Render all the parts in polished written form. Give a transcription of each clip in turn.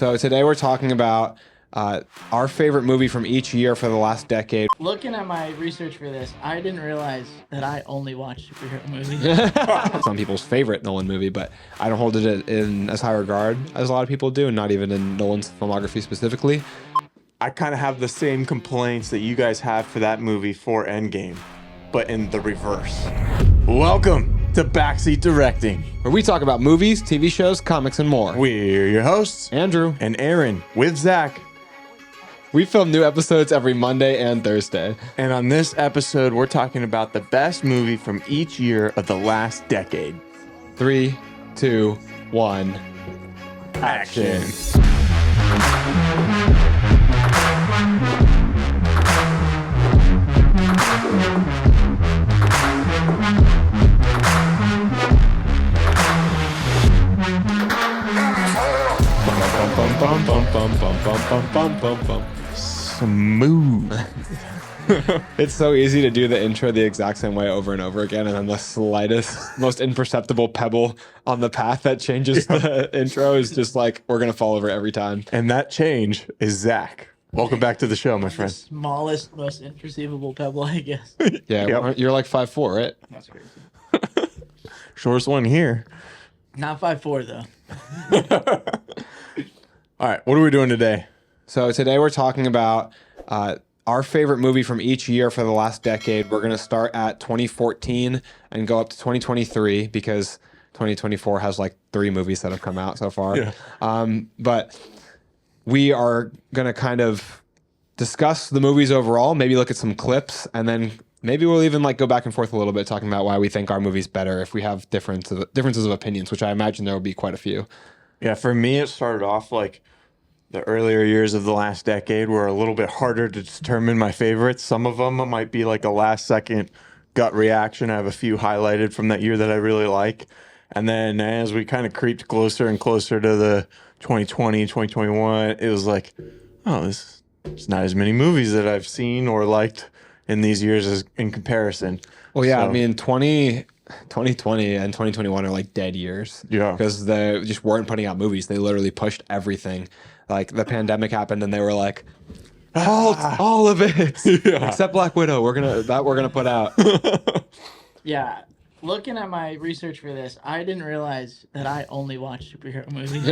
So today we're talking about our favorite movie from each year for the last decade. Looking at my research for this, I didn't realize that I only watch superhero movies. Some people's favorite Nolan movie, but I don't hold it in as high regard as a lot of people do, and not even in Nolan's filmography specifically. I kind of have the same complaints that you guys have for that movie for Endgame, but in the reverse. Welcome to Backseat Directing, Where we talk about movies, TV shows, comics, and more. We're your hosts, Andrew and Aaron, with Zach. We film new episodes every Monday and Thursday. And on this episode, we're talking about the best movie from each year of the last decade. 3, 2, 1, action. Smooth. It's so easy to do the intro the exact same way over and over again, and then the slightest, most imperceptible pebble on the path that changes the intro is just like, we're going to fall over every time. And that change is Zach. Welcome back to the show, my The friend. smallest, most imperceivable pebble, I guess. Yeah, Yep. You're like 5'4", right? That's crazy. Shortest one here. Not 5'4", though. All right, what are we doing today? So today we're talking about our favorite movie from each year for the last decade. We're going to start at 2014 and go up to 2023 because 2024 has like 3 movies that have come out so far. Yeah. But we are going to kind of discuss the movies overall, maybe look at some clips, and then maybe we'll even like go back and forth a little bit talking about why we think our movie's better if we have differences of opinions, which I imagine there will be quite a few. Yeah, for me, it started off like the earlier years of the last decade were a little bit harder to determine my favorites. Some of them might be like a last second gut reaction. I have a few highlighted from that year that I really like. And then as we kind of creeped closer and closer to the 2020, 2021, it was like, oh, there's not as many movies that I've seen or liked in these years as in comparison. Well, yeah, So- I mean, 2020 and 2021 are like dead years. Yeah. Because they just weren't putting out movies. They literally pushed everything. Like the pandemic happened and they were like, halt all of it. Yeah. Except Black Widow. We're gonna put out. Yeah. Looking at my research for this, I didn't realize that I only watch superhero movies.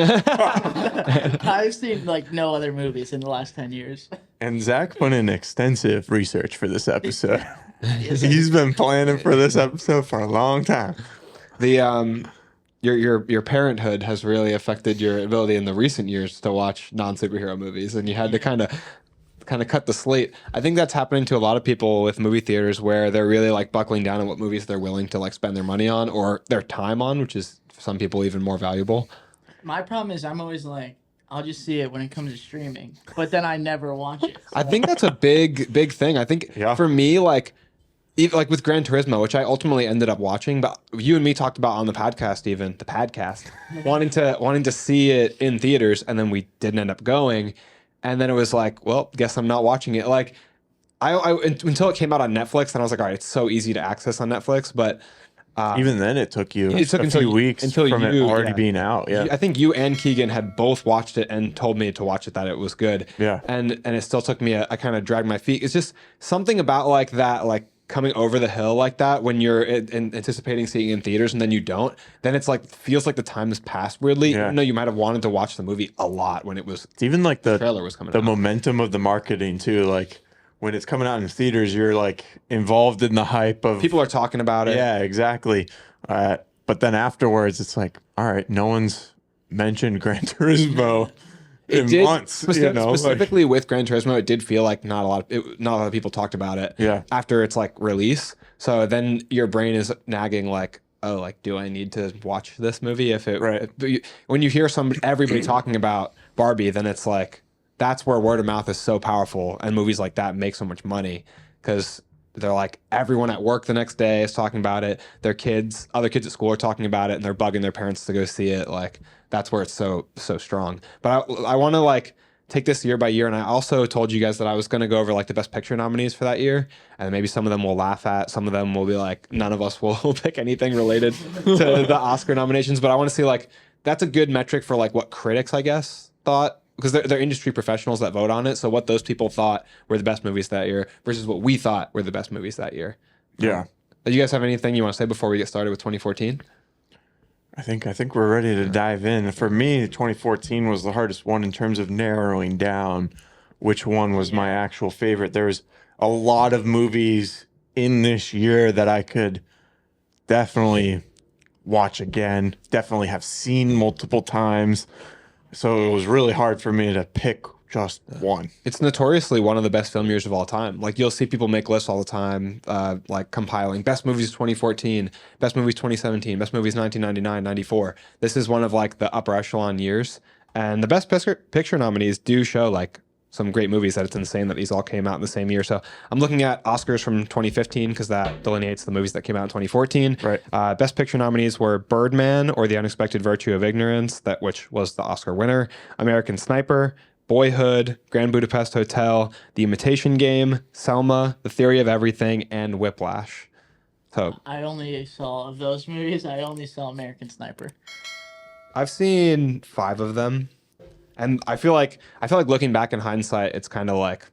I've seen like no other movies in the last 10 years. And Zach put in extensive research for this episode. Yes, He's been planning for this episode for a long time. The your parenthood has really affected your ability in the recent years to watch non-superhero movies, and you had to kind of cut the slate. I think that's happening to a lot of people with movie theaters where they're really like buckling down on what movies they're willing to like spend their money on or their time on, which is for some people even more valuable. My problem is I'm always like, I'll just see it when it comes to streaming, but then I never watch it. I think that's a big thing. I think Yeah. for me, like even like with Gran Turismo, which I ultimately ended up watching, but you and me talked about on the podcast, even the podcast, wanting to see it in theaters, and then we didn't end up going, and then it was like, well, guess I'm not watching it. Like I until it came out on Netflix, and I was like, all right, it's so easy to access on Netflix, but Even then, it took you It took a until few you- weeks until from it you- already yeah. being out. Yeah. I think you and Keegan had both watched it and told me to watch it, that it was good. Yeah. And it still took me, I kind of dragged my feet. It's just something about like that, like coming over the hill like that when you're anticipating seeing it in theaters and then you don't, then it's like, feels like the time has passed weirdly. Yeah. Even though you might have wanted to watch the movie a lot when It's even like the trailer was coming the out. momentum of the marketing too. Like when it's coming out in theaters, you're like involved in the hype of People are talking about it. Yeah, exactly. But then afterwards, it's like, all right, no one's mentioned Gran Turismo in months. You know, like- specifically with Gran Turismo, it did feel like not a lot of people talked about it. Yeah. After its like release, so then your brain is nagging like, oh, like do I need to watch this movie? Right. When you hear everybody talking about Barbie, then it's like that's where word of mouth is so powerful, and movies like that make so much money because they're like everyone at work the next day is talking about it. Their kids, other kids at school are talking about it, and they're bugging their parents to go see it. Like that's where it's so strong. But I want to like take this year by year, and I also told you guys that I was going to go over like the best picture nominees for that year, and maybe some of them we'll laugh at, some of them will be like none of us will pick anything related to the Oscar nominations. But I want to see like that's a good metric for like what critics, I guess, thought, because they're industry professionals that vote on it. So what those people thought were the best movies that year versus what we thought were the best movies that year. Yeah. Do you guys have anything you want to say before we get started with 2014? I think we're ready to dive in. For me, 2014 was the hardest one in terms of narrowing down which one was my actual favorite. There's a lot of movies in this year that I could definitely watch again, definitely have seen multiple times. So it was really hard for me to pick just one. It's notoriously one of the best film years of all time. Like you'll see people make lists all the time, like compiling best movies 2014, best movies 2017, best movies 1999, 94. This is one of like the upper echelon years. And the best picture nominees do show like some great movies that it's insane that these all came out in the same year. So I'm looking at Oscars from 2015 because that delineates the movies that came out in 2014. Right. Best picture nominees were Birdman or The Unexpected Virtue of Ignorance, which was the Oscar winner, American Sniper, Boyhood, Grand Budapest Hotel, The Imitation Game, Selma, The Theory of Everything, and Whiplash. So I only saw of those movies. I only saw American Sniper. I've seen 5 of them. And I feel like looking back in hindsight, it's kind of like,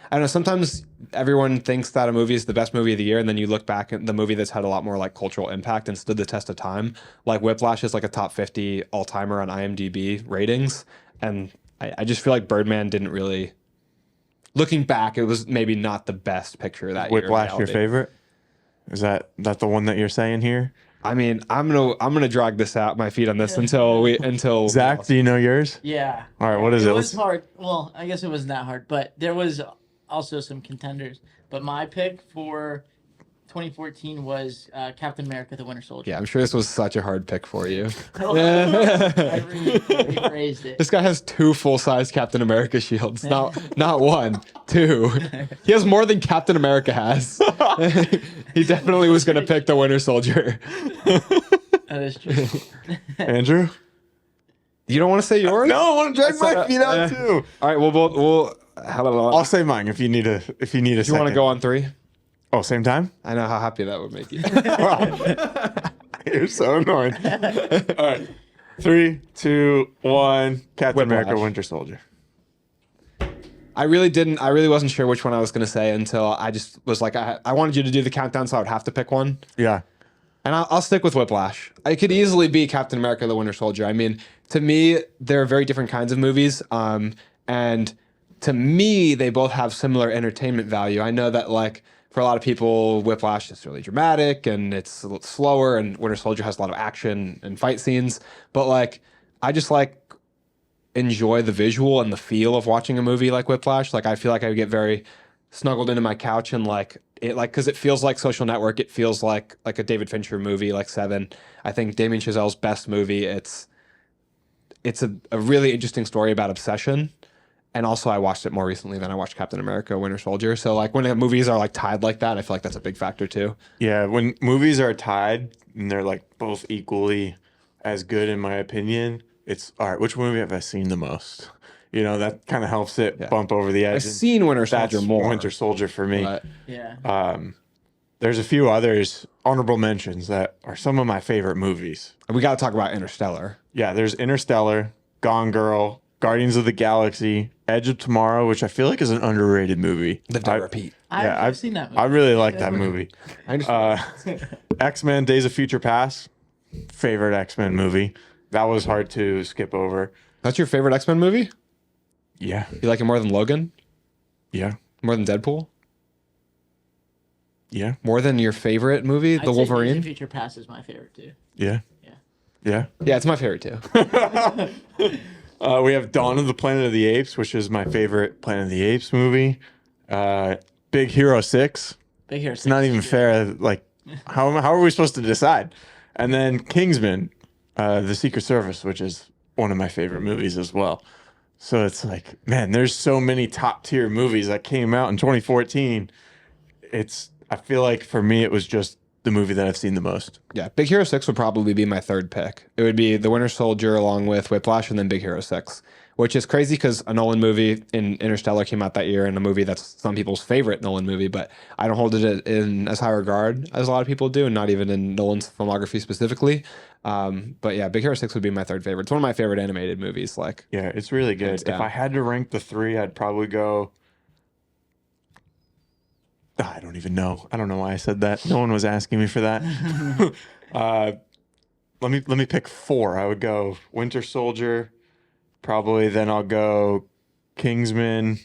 I don't know, sometimes everyone thinks that a movie is the best movie of the year, and then you look back at the movie that's had a lot more like cultural impact and stood the test of time. Like Whiplash is like a top 50 all-timer on IMDb ratings, and I just feel like Birdman didn't really, looking back, it was maybe not the best picture that year. Whiplash your favorite? Is that the one that you're saying here? I mean, I'm gonna drag this out my feet on this until Zach, do you know yours? Yeah. All right, what is it? It was hard. Well, I guess it wasn't that hard, but there was also some contenders. But my pick for 2014 was Captain America: The Winter Soldier. Yeah, I'm sure this was such a hard pick for you. I rephrased it. This guy has 2 full-size Captain America shields. Not 1, 2. He has more than Captain America has. He definitely was going to pick the Winter Soldier. That is true. Andrew? You don't want to say yours? No, I want to drag my feet out too. All right, we'll I'll say mine if you need a you want to go on 3? Oh, same time? I know how happy that would make you. You're so annoying. All right. 3, 2, 1. Captain America: Winter Soldier. I really wasn't sure which one I was going to say until I just was like, I wanted you to do the countdown, so I would have to pick one. Yeah. And I'll stick with Whiplash. It could easily be Captain America: The Winter Soldier. I mean, to me, they're very different kinds of movies. And to me, they both have similar entertainment value. I know that, like, for a lot of people, Whiplash is really dramatic and it's a little slower, and Winter Soldier has a lot of action and fight scenes. But, like, I just, like, enjoy the visual and the feel of watching a movie like Whiplash. Like, I feel like I would get very snuggled into my couch and like it, like, because it feels like Social Network. It feels like a David Fincher movie, like Seven. I think Damien Chazelle's best movie. It's a really interesting story about obsession. And also, I watched it more recently than I watched Captain America: Winter Soldier. So, like, when movies are like tied like that, I feel like that's a big factor too. Yeah, when movies are tied and they're like both equally as good, in my opinion, it's all right. Which movie have I seen the most? You know, that kind of helps it bump over the edge. I've seen Winter Soldier That's more. Winter Soldier for me. But Yeah. There's a few others, honorable mentions, that are some of my favorite movies. we got to talk about Interstellar. Yeah, there's Interstellar, Gone Girl, Guardians of the Galaxy, Edge of Tomorrow, which I feel like is an underrated movie. Live to repeat. I've seen that movie. I really like that movie. I X-Men: Days of Future Past, favorite X-Men movie. That was hard to skip over. That's your favorite X-Men movie? Yeah, You like it more than Logan? yeah, More than Deadpool? yeah, More than your favorite movie, I'd The say Days of Wolverine? Future Past is my favorite too. yeah, Yeah. yeah. Yeah, it's my favorite too. We have Dawn of the Planet of the Apes, which is my favorite Planet of the Apes movie. Big Hero 6. Big Hero. It's not even fair. Like, how are we supposed to decide? And then Kingsman, The Secret Service, which is one of my favorite movies as well. So it's like, man, there's so many top tier movies that came out in 2014. I feel like for me, it was just the movie that I've seen the most. Yeah, Big Hero 6 would probably be my third pick. It would be The Winter Soldier along with Whiplash and then Big Hero 6, which is crazy because a Nolan movie in Interstellar came out that year, and a movie that's some people's favorite Nolan movie, but I don't hold it in as high regard as a lot of people do, and not even in Nolan's filmography specifically. But yeah, Big Hero 6 would be my third favorite. It's one of my favorite animated movies. Like, Yeah, it's really good. Hands If down. I had to rank the three, I'd probably go. I don't even know. I don't know why I said that. No one was asking me for that. Let me pick four. I would go Winter Soldier, probably. Then I'll go Kingsman,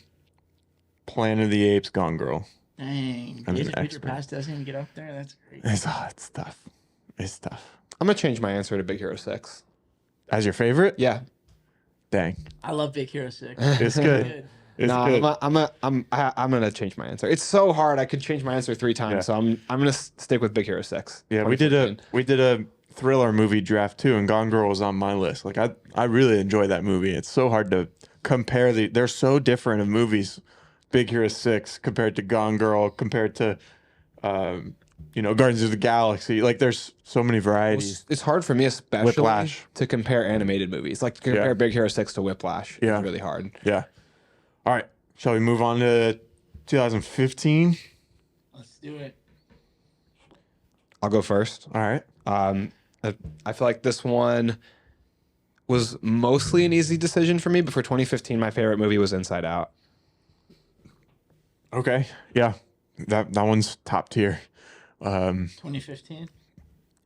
Planet of the Apes, Gone Girl. Dang, I'm Days an of Future expert. Past doesn't even get up there. That's great. It's tough. It's tough. I'm gonna change my answer to Big Hero 6. As your favorite? Yeah. Dang, I love Big Hero 6. it's good. It's No, good. I'm gonna change my answer. It's so hard. I could change my answer 3 times, Yeah. so I'm gonna stick with Big Hero 6. Yeah, 2014. we did a thriller movie draft too, and Gone Girl was on my list. Like I really enjoy that movie. It's so hard to compare they're so different of movies. Big Hero 6 compared to Gone Girl, compared to Guardians of the Galaxy. Like there's so many varieties. It's hard for me, especially Whiplash. to compare animated movies. Like to compare Yeah. Big Hero 6 to Whiplash. Yeah. It's really hard. Yeah. All right. Shall we move on to 2015? Let's do it. I'll go first. All right. I feel like this one was mostly an easy decision for me, but for 2015, my favorite movie was Inside Out. Okay. Yeah. That one's top tier. 2015.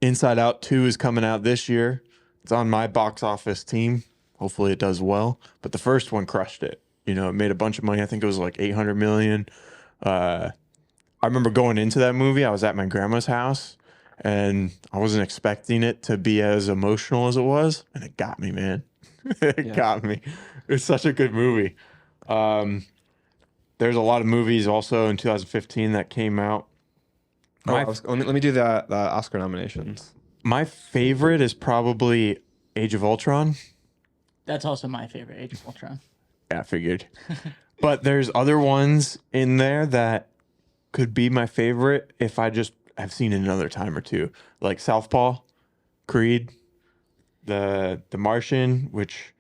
Inside Out 2 is coming out this year. It's on my box office team. Hopefully it does well. But the first one crushed it. It made a bunch of money. I think it was like 800 million. I remember going into that movie. I was at my grandma's house and I wasn't expecting it to be as emotional as it was. And it got me, man. It got me. It's such a good movie. There's a lot of movies also in 2015 that came out. Let me do the Oscar nominations. My favorite is probably Age of Ultron. That's also my favorite, Age of Ultron. Yeah, I figured. But there's other ones in there that could be my favorite if I just have seen it another time or two. Like Southpaw, Creed, The Martian, which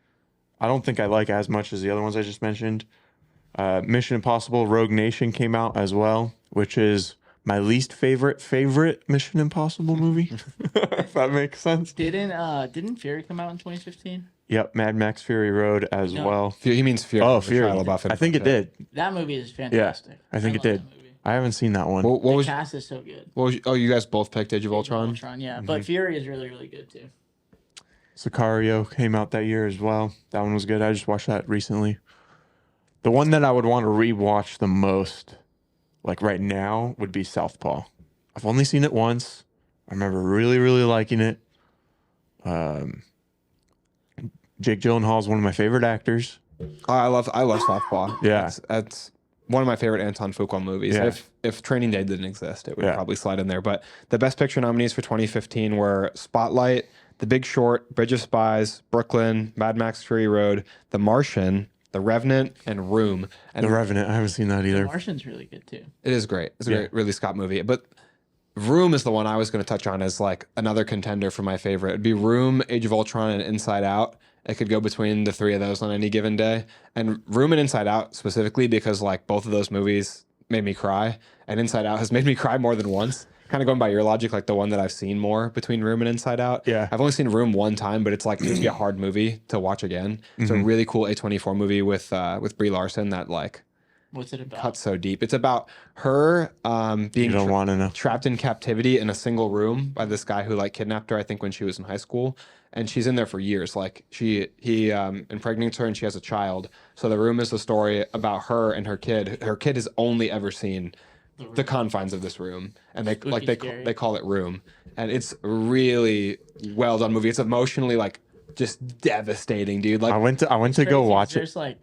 I don't think I like as much as the other ones I just mentioned. Mission Impossible Rogue Nation came out as well, which is my least favorite Mission Impossible movie. If that makes sense. Didn't Fury come out in 2015? Yep, Mad Max Fury Road as No. well. He means Fury. Oh, with Fury. Shia LaBeouf and I think it did. That movie is Yeah, fantastic. I think it love did. that movie. I haven't seen that one. What The was? cast is so good. You guys both picked Age of Ultron. Ultron, yeah. But Fury is really, really good too. Sicario came out that year as well. That one was good. I just watched that recently. The one that I would want to rewatch the most, like right now, would be Southpaw. I've only seen it once. I remember really, really liking it. Jake Gyllenhaal is one of my favorite actors. Oh, I love Southpaw. Yeah. That's one of my favorite Anton Fuqua movies. Yeah. If Training Day didn't exist, it would Yeah. probably slide in there. But the Best Picture nominees for 2015 were Spotlight, The Big Short, Bridge of Spies, Brooklyn, Mad Max Fury Road, The Martian, The Revenant, and Room. And The Revenant. I haven't seen that The either. Martian's really good too. it is great. It's a Yeah. great Ridley Scott movie. But Room is the one I was going to touch on as like another contender for my favorite. It'd be Room, Age of Ultron, and Inside Out. It could go between the three of those on any given day. And Room and Inside Out specifically because like both of those movies made me cry. And Inside Out has made me cry more than once. Kind of going by your logic, like the one that I've seen more between Room and Inside Out. Yeah. I've only seen Room one time, but it's like it'd be a hard movie to watch again. It's a really cool A24 movie with Brie Larson that like What's it about? cuts so deep. It's about her being You don't want to know. trapped in captivity in a single room by this guy who like kidnapped her, I think when she was in high school, and she's in there for years. Like he impregnates her and she has a child. So the room is the story about her and her kid. Her kid has only ever seen the confines of this room, and they Scary. they call it Room, and it's really well done movie. It's emotionally like just devastating, dude. Like I went to go Crazy, watch it. There's like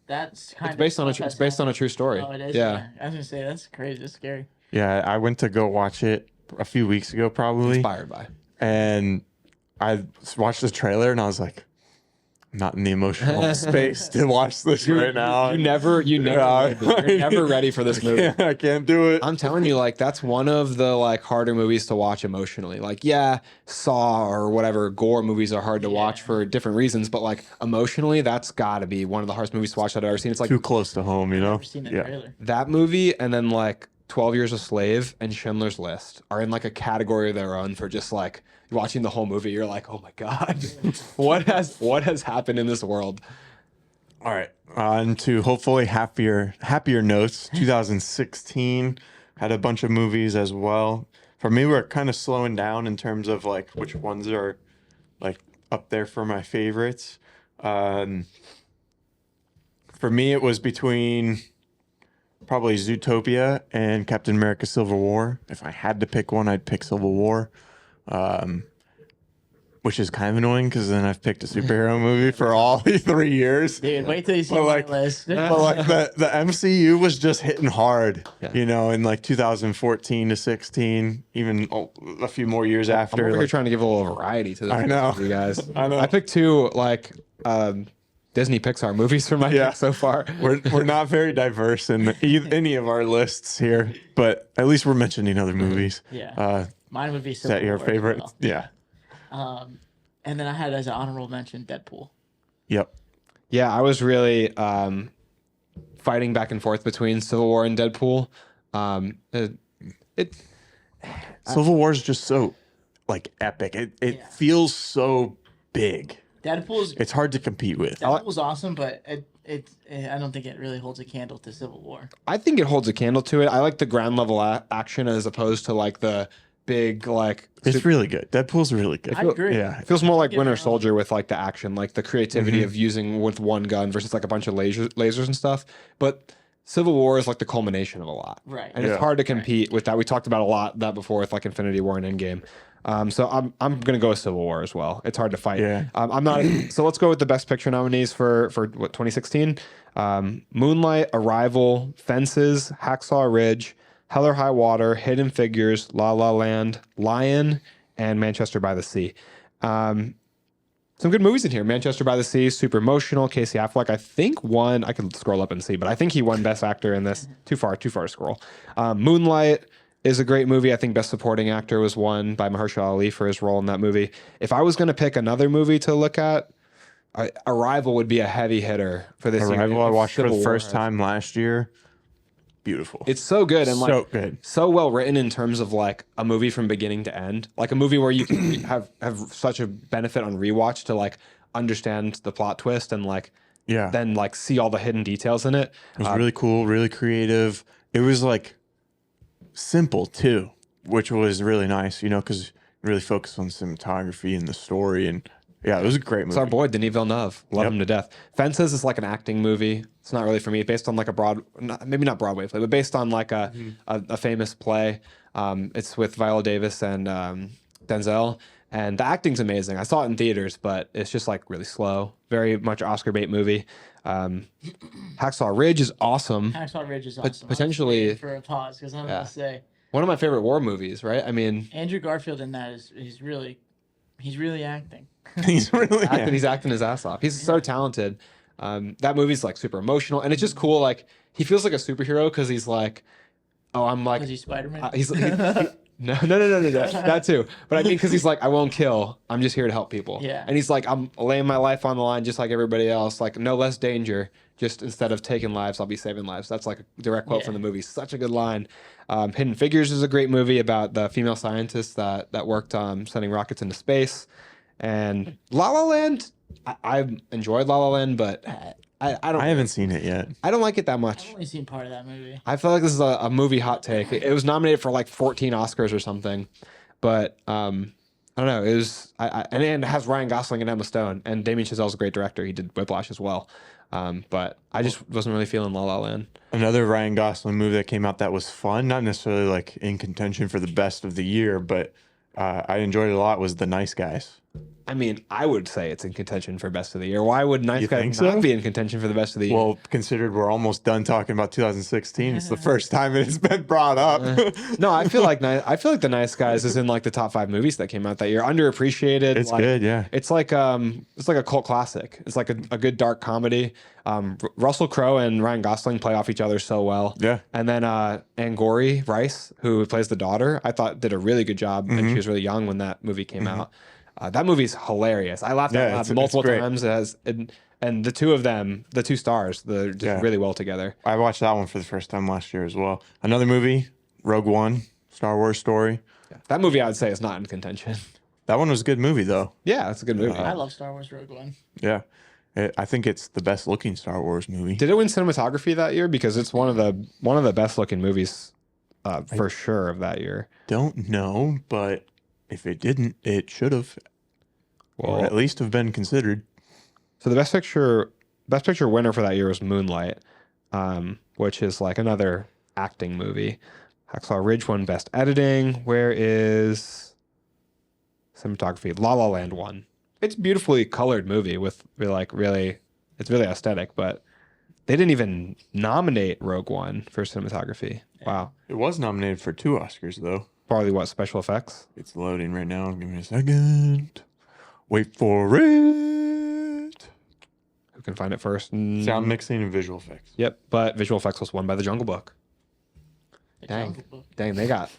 that's kind it's based on stuff it's that's based on a true story. happened. Oh, it is. Yeah. I was gonna say that's crazy. That's scary. Yeah, I went to go watch it a few weeks ago, probably. Inspired by. And I watched the trailer and I was like, I'm not in the emotional space to watch this right now. You're never Yeah. you're never ready for this movie. I can't do it. I'm telling you, like that's one of the like harder movies to watch emotionally. Like, yeah, Saw or whatever gore movies are hard to watch for different reasons, but like emotionally, that's got to be one of the hardest movies to watch that I've ever seen. It's like Too close to home, you know? Never seen the Yeah. trailer. that movie, and then like 12 Years a Slave and Schindler's List are in like a category of their own for just like watching the whole movie. You're like, oh my God, what has happened in this world? All right, on to hopefully happier notes. 2016 had a bunch of movies as well. For me, we're kind of slowing down in terms of like which ones are like up there for my favorites. For me, it was between probably Zootopia and Captain America: Civil War. If I had to pick one, I'd pick Civil War. Which is kind of annoying because then I've picked a superhero movie for all 3 years. Dude, wait till you see But my like, list. but like the MCU was just hitting hard, you know, in like 2014 to 16, even a few more years I'm after. over here Like, trying to give a little variety to this. I know. You guys. I know. I picked two like Disney Pixar movies for my pick so far. we're not very diverse in any of our lists here, but at least we're mentioning other movies. Yeah. Mine would be Is that your Civil War as favorite? well. Yeah. And then I had as an honorable mention Deadpool. Yep. Yeah, I was really fighting back and forth between Civil War and Deadpool. Civil War is just so like epic. It feels so big. It's hard to compete with. Deadpool's awesome, but I don't think it really holds a candle to Civil War. I think it holds a candle to it. I like the ground level action as opposed to like the big like. It's really good. Deadpool's really good. I agree. Yeah. It feels more like Winter Soldier with like the action, like the creativity of using with one gun versus like a bunch of lasers and stuff. But Civil War is like the culmination of a lot, Right? And it's hard to compete with that. We talked about a lot that before with like Infinity War and Endgame. So I'm gonna go with Civil War as well. It's hard to fight. Yeah. I'm not. So let's go with the Best Picture nominees for what 2016. Moonlight, Arrival, Fences, Hacksaw Ridge, Hell or High Water, Hidden Figures, La La Land, Lion, and Manchester by the Sea. Some good movies in here. Manchester by the Sea, super emotional. Casey Affleck, I think won. I can scroll up and see, but I think he won Best Actor in this. Too far to scroll. Moonlight is a great movie. I think Best Supporting Actor was won by Mahershala Ali for his role in that movie. If I was going to pick another movie to look at, Arrival would be a heavy hitter for this year. Arrival I watched for Civil the War first time last year. Beautiful. It's so good and So good. so well written in terms of like a movie from beginning to end, like a movie where you can have such a benefit on rewatch to like understand the plot twist and like then like see all the hidden details in it. It was really cool, really creative. It was like simple too, which was really nice, you know, because really focused on cinematography and the story. And yeah, it was a great movie. It's our boy Denis Villeneuve. Love him to death. Fences is like an acting movie. It's not really for me. Based on like maybe not Broadway play, but based on like a famous play. It's with Viola Davis and Denzel, and the acting's amazing. I saw it in theaters, but it's just like really slow. Very much Oscar bait movie. Hacksaw Ridge is awesome. Hacksaw Ridge is awesome. Potentially for a pause because I'm gonna say one of my favorite war movies. Right? I mean, Andrew Garfield in that he's really acting. He's really He's acting his ass off. He's so talented. That movie's like super emotional, and it's just cool. Like he feels like a superhero because he's like, oh, I'm like, Is he Spider-Man? No, that too. But I mean, because he's like, I won't kill. I'm just here to help people. Yeah. And he's like, I'm laying my life on the line just like everybody else. Like no less danger. Just instead of taking lives, I'll be saving lives. That's like a direct quote from the movie. Such a good line. Hidden Figures is a great movie about the female scientists that worked on sending rockets into space. And La La Land, I enjoyed La La Land, but I haven't seen it yet. I don't like it that much. I've only seen part of that movie. I feel like this is a movie hot take. It was nominated for like 14 Oscars or something, but I don't know. It was and it has Ryan Gosling and Emma Stone, and Damien Chazelle's a great director. He did Whiplash as well, but I just wasn't really feeling La La Land. Another Ryan Gosling movie that came out that was fun, not necessarily like in contention for the best of the year, but I enjoyed it a lot was The Nice Guys. I mean, I would say it's in contention for best of the year. Why would Nice Guys not be in contention for the best of the year? Well, considered we're almost done talking about 2016, it's the first time it's been brought up. No, I feel like The Nice Guys is in like the top 5 movies that came out that year. Underappreciated. It's good, yeah. It's like a cult classic. It's like a good dark comedy. Russell Crowe and Ryan Gosling play off each other so well. Yeah. And then Angourie Rice, who plays the daughter, I thought did a really good job, and she was really young when that movie came out. That movie's hilarious. I laughed out loud multiple times. And the two of them, the two stars, they're just really well together. I watched that one for the first time last year as well. Another movie Rogue One, Star Wars story. Yeah. That movie I would say is not in contention. That one was a good movie though. Yeah, it's a good movie. I love Star Wars Rogue One. Yeah. I think it's the best looking Star Wars movie. Did it win cinematography that year? Because it's one of the best looking movies for sure of that year. Don't know, but if it didn't, it should have. Or at least have been considered. So the best picture winner for that year was Moonlight, which is like another acting movie. Hacksaw Ridge won best editing. Where is cinematography? La La Land won. It's a beautifully colored movie with it's really aesthetic, but they didn't even nominate Rogue One for cinematography. Wow. It was nominated for 2 Oscars though. Probably what, special effects? It's loading right now. Give me a second. Wait for it. Who can find it first? Sound mixing and visual effects. Yep, but visual effects was won by The Jungle Book. Dang, they got.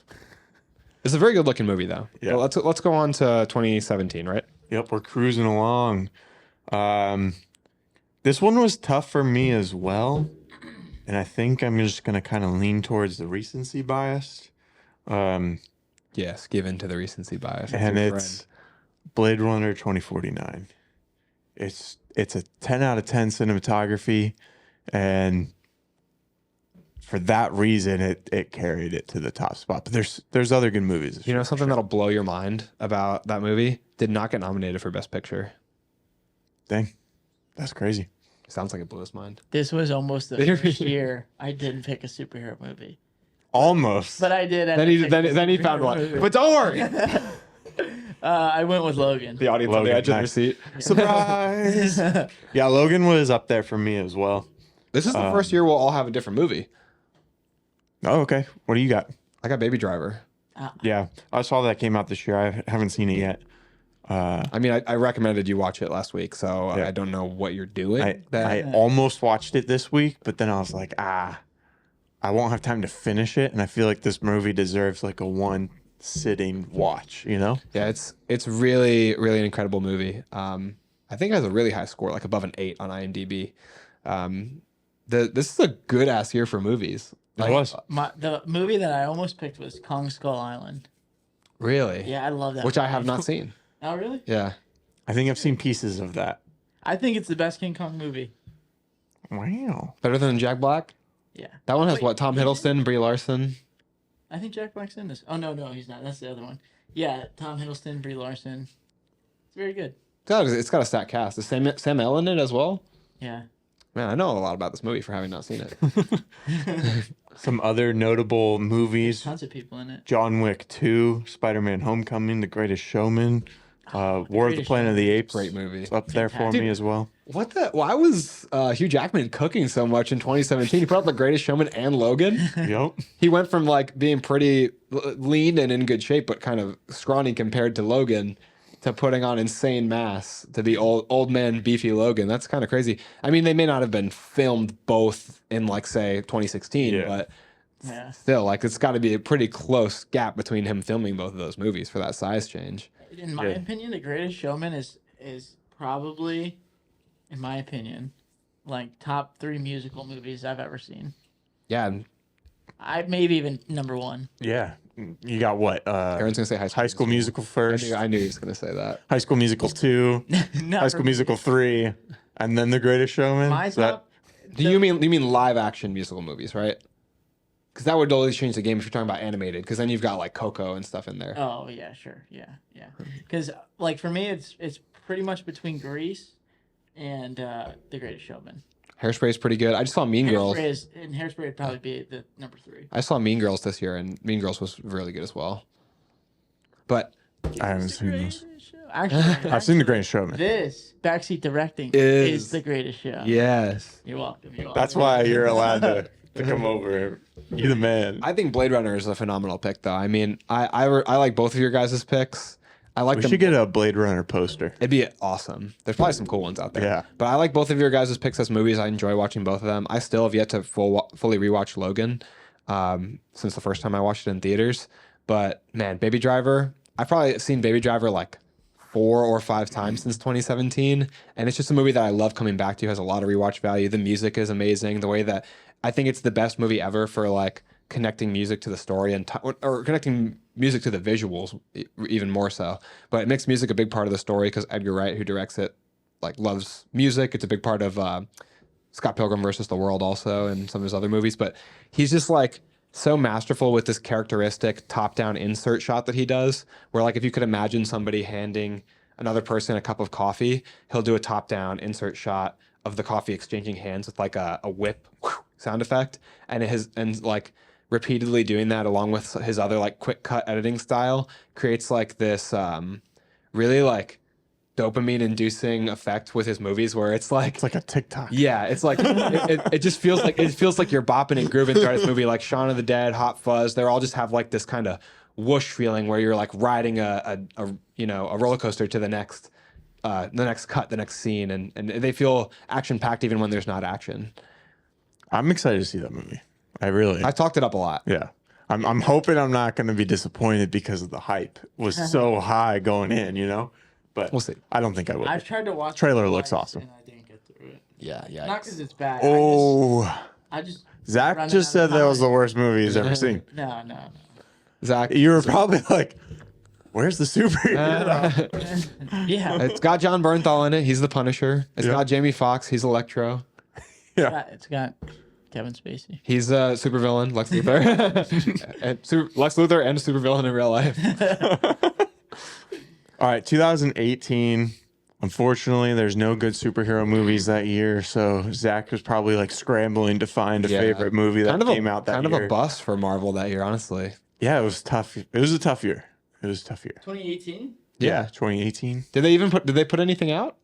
It's a very good looking movie though. Yeah. Well, let's go on to 2017, right? Yep, we're cruising along. This one was tough for me as well. And I think I'm just going to kind of lean towards the recency bias. Yes, given to the recency bias. That's And your it's friend. Blade Runner 2049. It's a 10 out of 10 cinematography. And for that reason, it carried it to the top spot. But there's other good movies. this You know year. something that'll blow your mind about that movie? Did not get nominated for Best Picture. Dang, that's crazy. Sounds like it blew his mind. This was almost the first year I didn't pick a superhero movie, Almost. but I did. Then he found one. But don't worry. I went with Logan. The audience on the Logan, edge of their nice. seat. Surprise. Yeah, Logan was up there for me as well. This is the first year we'll all have a different movie. Oh, okay. What do you got? I got Baby Driver. Yeah, I saw that came out this year. I haven't seen it yet. I mean, I recommended you watch it last week, so Yeah. I don't know what you're doing. I almost watched it this week, but then I was like, I won't have time to finish it, and I feel like this movie deserves like a one sitting watch. You know? Yeah, it's really an incredible movie. I think it has a really high score, like above an 8 on IMDb. This is a good ass year for movies. It was. The movie that I almost picked was Kong Skull Island. Really? Yeah, I love that. Which I have movie. not seen. Oh, really? Yeah. I think I've seen pieces of that. I think it's the best King Kong movie. Wow. Better than Jack Black? Yeah. That one has Wait, what? Tom Hiddleston, Brie Larson. I think Jack Black's in this. Oh, no, he's not. That's the other one. Yeah, Tom Hiddleston, Brie Larson. It's very good. It's got a stacked cast. Is Sam Ellen in it as well? Yeah. Man, I know a lot about this movie for having not seen it. Some other notable movies: Tons of people in it. John Wick 2, Spider-Man: Homecoming, The Greatest Showman, War of the Greatest Planet of the Apes. Great movie. It's up there for Dude, me as well. What the? Why was Hugh Jackman cooking so much in 2017? He put out The Greatest Showman and Logan. Yep. He went from like being pretty lean and in good shape, but kind of scrawny compared to Logan, to putting on insane mass to be old man beefy Logan. That's kind of crazy. I mean, they may not have been filmed both in like say 2016, Yeah. but Yeah. still, like it's got to be a pretty close gap between him filming both of those movies for that size change. In my opinion, The Greatest Showman is probably, in my opinion, like top 3 musical movies I've ever seen. Yeah, and I maybe even number 1. Yeah. You got what? Aaron's gonna say High School Musical first. I knew he was gonna say that. High School Musical 2, High School Musical 3, and then The Greatest Showman. My So that- top. Do you mean live action musical movies, right? Because that would always change the game if you're talking about animated. Because then you've got like Coco and stuff in there. Oh yeah, sure, yeah. Because like for me, it's pretty much between Grease and The Greatest Showman. Hairspray is pretty good. I just saw Mean Girls. Hairspray would probably be the number 3. I saw Mean Girls this year, and Mean Girls was really good as well. But I haven't seen those. Actually, I've seen The Greatest Showman. This backseat directing Is- is the greatest show. yes, You're welcome. That's why you're allowed to come over. You're the man. I think Blade Runner is a phenomenal pick, though. I mean, I like both of your guys' picks. I like We them. should get a Blade Runner poster. It'd be awesome. There's probably some cool ones out there. Yeah. But I like both of your guys' picks as movies. I enjoy watching both of them. I still have yet to fully rewatch Logan since the first time I watched it in theaters. But man, Baby Driver, I've probably seen Baby Driver like 4 or 5 times since 2017. And it's just a movie that I love coming back to. It has a lot of rewatch value. The music is amazing. The way that I think it's the best movie ever for like connecting music to the story and or connecting music to the visuals even more so. But it makes music a big part of the story because Edgar Wright, who directs it, like loves music. It's a big part of Scott Pilgrim versus the World also and some of his other movies. But he's just like so masterful with this characteristic top-down insert shot that he does, where like if you could imagine somebody handing another person a cup of coffee, he'll do a top-down insert shot of the coffee exchanging hands with like a whip sound effect, and like repeatedly doing that along with his other like quick cut editing style creates like this really like dopamine inducing effect with his movies where it's like a TikTok. Yeah, it's like it just feels like you're bopping and grooving throughout this movie. Like Shaun of the Dead, Hot Fuzz, they all just have like this kind of whoosh feeling where you're like riding a roller coaster to the next cut, the next scene, and they feel action packed even when there's not action. I'm excited to see that movie. I talked it up a lot. Yeah. I'm hoping I'm not going to be disappointed because of the hype was so high going in, you know? But we'll see. I don't think I will. I've tried to watch Trailer it looks twice, awesome. and I didn't get through it. Yeah. Not because it's bad. Oh, I just Zach running just out of said that was the time. worst movie he's ever seen. No. Zach, You were probably like, where's the superhero? Yeah. it's got John Bernthal in it. He's the Punisher. It's Yeah. got Jamie Foxx. He's Electro. Yeah. It's got Kevin Spacey. He's a supervillain, Lex Luthor. Lex Luthor and a supervillain in real life. All right, 2018. Unfortunately, there's no good superhero movies that year, so Zach was probably like scrambling to find a favorite movie that came out that year. Kind of a bust for Marvel that year, honestly. Yeah, it was tough. It was a tough year. 2018? Yeah, 2018. Did they put anything out?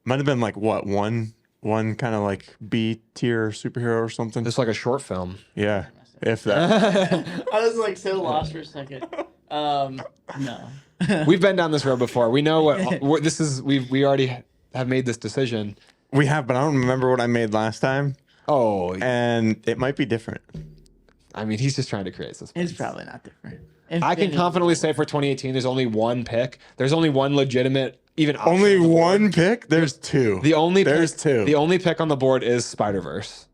Might have been like what, one kind of like B tier superhero or something. It's like a short film. Yeah, if that. I was like so lost for a second. No. We've been down this road before. We know what this is. We already have made this decision. We have, but I don't remember what I made last time, Oh, and it might be different. I mean, he's just trying to create suspense. It's probably not different. I can confidently say for 2018, there's only one pick. There's only one legitimate, even option Only on the board. one pick? There's two. There's two. The only pick on the board is Spider-Verse.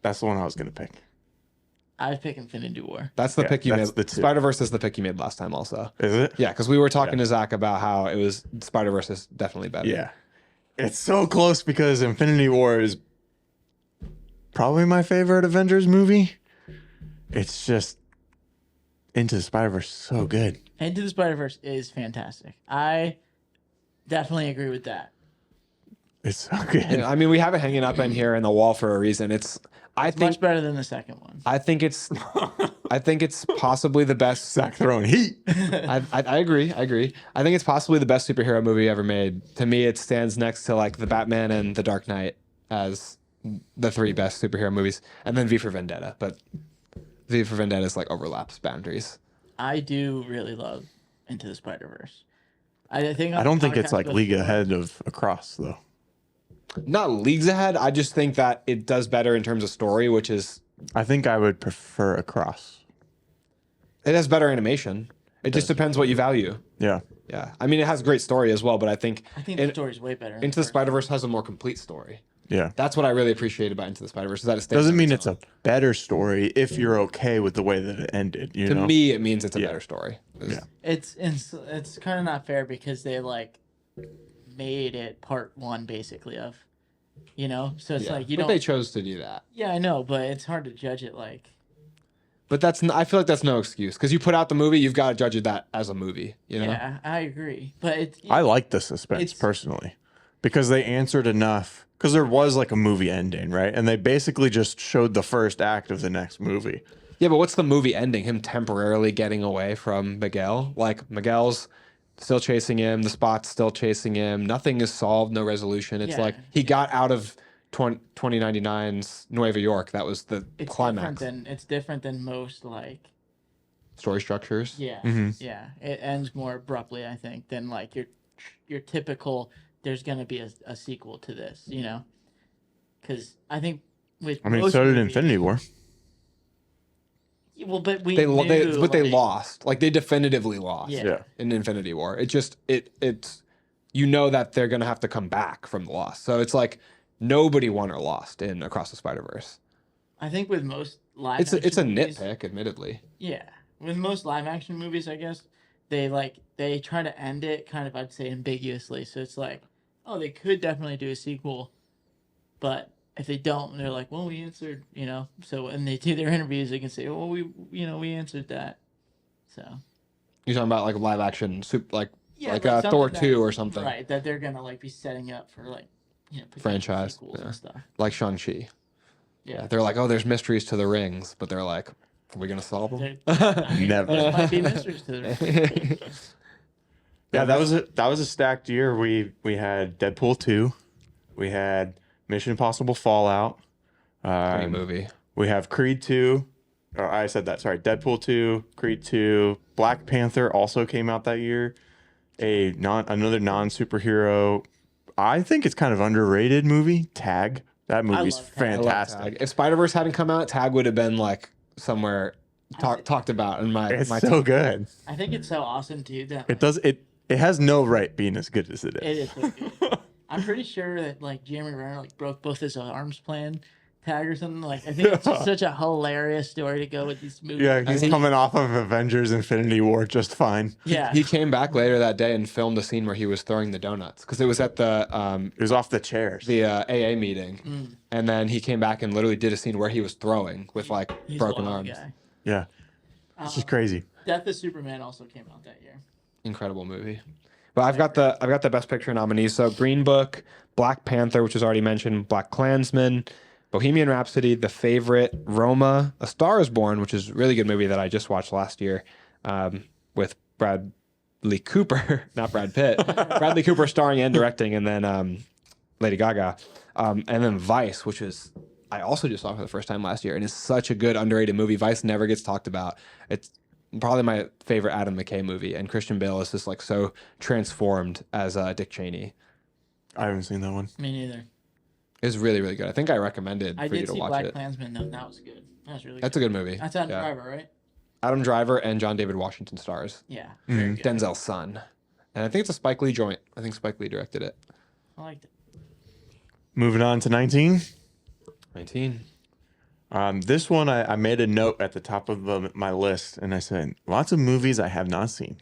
That's the one I was gonna pick. I was picking Infinity War. That's the Yeah, pick you that's made. the two. Spider-Verse is the pick you made last time, also. Is it? Yeah, because we were talking to Zach about how it was Spider-Verse is definitely better. Yeah. It's so close because Infinity War is probably my favorite Avengers movie. It's just Into the Spider-Verse is so good. Into the Spider-Verse is fantastic. I definitely agree with that. It's so good. And, I mean, we have it hanging up in here in the wall for a reason. I think Much better than the second one. I think it's possibly the best. Zach throwing heat. I agree. I think it's possibly the best superhero movie ever made. To me, it stands next to like the Batman and the Dark Knight as the three best superhero movies, and then V for Vendetta. But V for Vendetta is like overlaps boundaries. I do really love Into the Spider-Verse. I think I don't think it's like league ahead of Across though. Not leagues ahead. I just think that it does better in terms of story, which is I think I would prefer Across. it has better animation. It just depends what you value. Yeah. Yeah, I mean, it has a great story as well, but I think the story's way better. Into the Spider-Verse has a more complete story. Yeah. That's what I really appreciate about Into the Spider-Verse is that it stands Doesn't on mean its it's a better story if you're okay with the way that it ended. You To know? me, it means it's a better story. Yeah. It's kind of not fair because they like made it part one basically of, so it's like you but don't. they chose to do that. Yeah, I know, but it's hard to judge it like. But I feel like that's no excuse because you put out the movie, you've got to judge it that as a movie. You know? Yeah, I agree, but it's. I like the suspense personally because they answered enough because there was like a movie ending, right? And they basically just showed the first act of the next movie. Yeah, but what's the movie ending? Him temporarily getting away from Miguel? Like Miguel's still chasing him, the Spot's still chasing him. Nothing is solved, no resolution. It's like he got out of 2099's Nueva York. That was the climax. It's different than most like Story structures. yeah Mhm. yeah. It ends more abruptly, I think, than like your typical. There's gonna be a sequel to this, because I think with I mean, most so did movies- Infinity War. Well, but They lost. Like they definitively lost. Yeah. In Infinity War. It just it's that they're gonna have to come back from the loss. So it's like nobody won or lost in Across the Spider-Verse. I think with most live It's action a movies, nitpick, admittedly. yeah, with most live action movies, I guess they try to end it kind of, I'd say, ambiguously. So it's like, oh, they could definitely do a sequel, but if they don't, they're like, well, we answered, So when they do their interviews, they can say, well, we answered that. So You're talking about like live action, like yeah, like something Thor that- 2 or something. right? That they're gonna like be setting up for like potential Franchise, sequels yeah. and stuff. Like Shang-Chi. Yeah, They're like, oh, there's mysteries to the rings, but they're like, are we gonna solve them? Never. There might be mysteries to the Yeah, that was a stacked year. We had Deadpool 2, we had Mission Impossible Fallout. Great movie. We have Creed 2. Or I said that. Sorry, Deadpool 2, Creed 2, Black Panther also came out that year. Another non-superhero. I think it's kind of underrated movie. Tag. That movie's love Tag. I love fantastic. Tag. If Spider-Verse hadn't come out, Tag would have been like somewhere talked about in my It's my so good. I think it's so awesome too that It has no right being as good as it it is. is so good. I'm pretty sure that like Jeremy Renner like broke both his arms playing tag or something. Like I think it's just such a hilarious story to go with these movies. Yeah, he's coming off of Avengers Infinity War just fine. Yeah. He came back later that day and filmed a scene where he was throwing the donuts because it was at the It was off the chairs. AA meeting, and then he came back and literally did a scene where he was throwing with like He's a broken wild arms. guy. Yeah. It's just crazy. Death of Superman also came out that year. Incredible movie. But I've got the Best Picture nominees. So Green Book, Black Panther, which was already mentioned, Black Klansman, Bohemian Rhapsody, The Favorite, Roma, A Star Is Born, which is a really good movie that I just watched last year, with Bradley Cooper, not Brad Pitt. Bradley Cooper starring and directing, and then Lady Gaga, and then Vice, which is I also just saw for the first time last year, and it's such a good underrated movie. Vice never gets talked about. It's probably my favorite Adam McKay movie, and Christian Bale is just like so transformed as Dick Cheney. I haven't seen that one. Me neither. It's really, really good. I think I recommended I for you did to see watch Black it. Klansman though. That was good. That was really That's a good. good movie. That's Adam Yeah. Driver, right? Adam Driver and John David Washington stars. Yeah. Very good. Denzel's son. And I think it's a Spike Lee joint. I think Spike Lee directed it. I liked it. Moving on to 19. 19. This one, I made a note at the top of my list, and I said, lots of movies I have not seen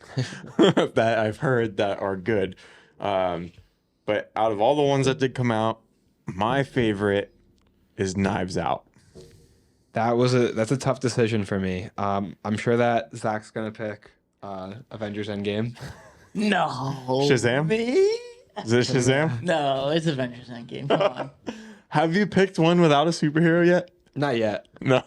that I've heard that are good. But out of all the ones that did come out, my favorite is Knives Out. That's a tough decision for me. I'm sure that Zach's gonna pick Avengers Endgame. No. Shazam? Me? Is it Shazam? No, it's Avengers Endgame. Come on. Have you picked one without a superhero yet? Not yet. No.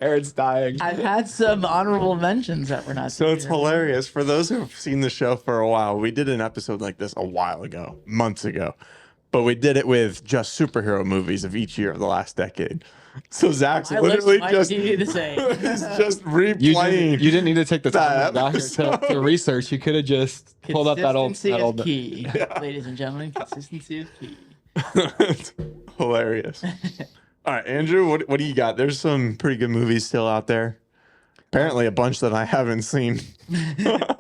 Aaron's dying. I've had some honorable mentions that were not. So it's superheroes. hilarious. For those who've seen the show for a while, we did an episode like this a while ago, months ago. But we did it with just superhero movies of each year of the last decade. So Zach's My literally lips might just, be the same. is just You replaying. didn't need to take the time that back to research. You could have just pulled up that old. Consistency That is old key, ladies and gentlemen. Consistency is key. It's hilarious. All right, Andrew, what do you got? There's some pretty good movies still out there. Apparently a bunch that I haven't seen.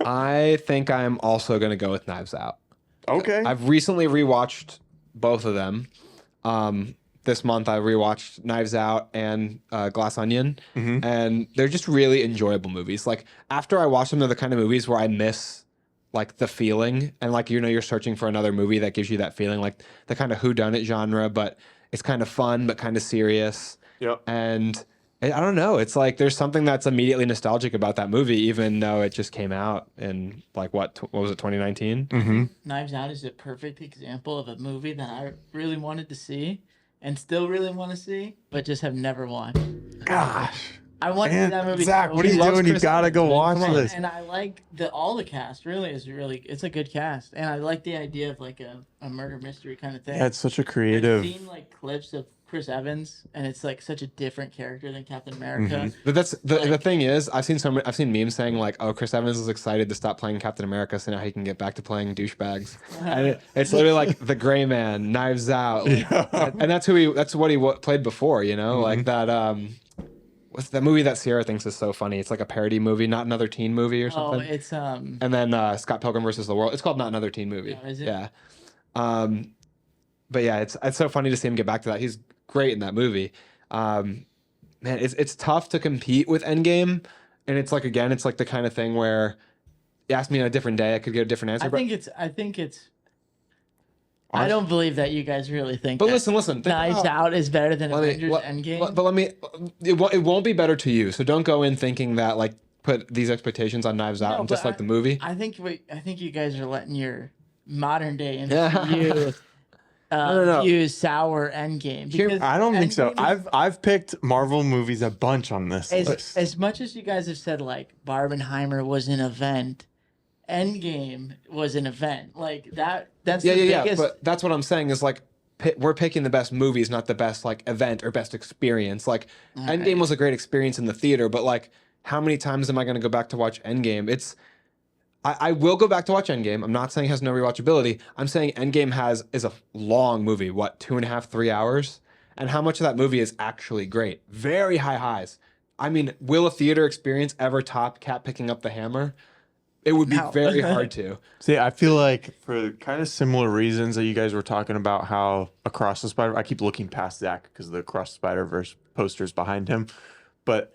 I think I'm also gonna go with Knives Out. Okay. I've recently rewatched both of them. This month I rewatched Knives Out and Glass Onion, and they're just really enjoyable movies. Like after I watch them, they're the kind of movies where I miss like the feeling, and like you're searching for another movie that gives you that feeling, like the kind of whodunit genre, but it's kind of fun but kind of serious. Yep. And I don't know. It's like there's something that's immediately nostalgic about that movie, even though it just came out in like what was it, 2019? Knives Out is a perfect example of a movie that I really wanted to see and still really want to see, but just have never watched. Gosh. I want to see that movie. Zach, so what are you bad. doing? You Chris gotta go Evans, watch man. Come on. this. And I like all the cast. It's a good cast, and I like the idea of like a murder mystery kind of thing. Yeah, it's such a I've creative. seen like clips of Chris Evans, and it's like such a different character than Captain America. But that's the thing is, I've seen memes saying like, "Oh, Chris Evans is excited to stop playing Captain America, so now he can get back to playing douchebags." And it's literally like the Gray Man, Knives Out, like, and that's what he played before, like that. What's that movie that Sierra thinks is so funny? It's like a parody movie, Not Another Teen Movie or Oh, something. it's And then Scott Pilgrim versus the World. It's called Not Another Teen Movie. Oh, is it? Yeah. But yeah, it's so funny to see him get back to that. He's great in that movie. Man, it's tough to compete with Endgame, and it's like again, it's like the kind of thing where you ask me on a different day, I could get a different answer. I think it's. I don't believe that you guys really think. But that listen. Knives Out is better than Avengers Endgame. But let me. It won't be better to you. So don't go in thinking that like put these expectations on Knives Out and just like the movie. I think you guys are letting your modern day MCU view sour Endgame. Because I don't think so. Endgame I've picked Marvel movies a bunch on this list. As much as you guys have said like Barbenheimer was an event, Endgame was an event. Like that. That's the biggest. But that's what I'm saying is like we're picking the best movies, not the best like event or best experience. Like Endgame was a great experience in the theater, but like how many times am I going to go back to watch Endgame? I will go back to watch Endgame. I'm not saying it has no rewatchability. I'm saying Endgame is a long movie. What, 2.5, 3 hours? And how much of that movie is actually great? Very high highs. I mean, will a theater experience ever top Cat picking up the hammer? It would be very hard to. See, I feel like for kind of similar reasons that you guys were talking about how Across the Spider, I keep looking past Zach because the Across the Spider-Verse posters behind him, but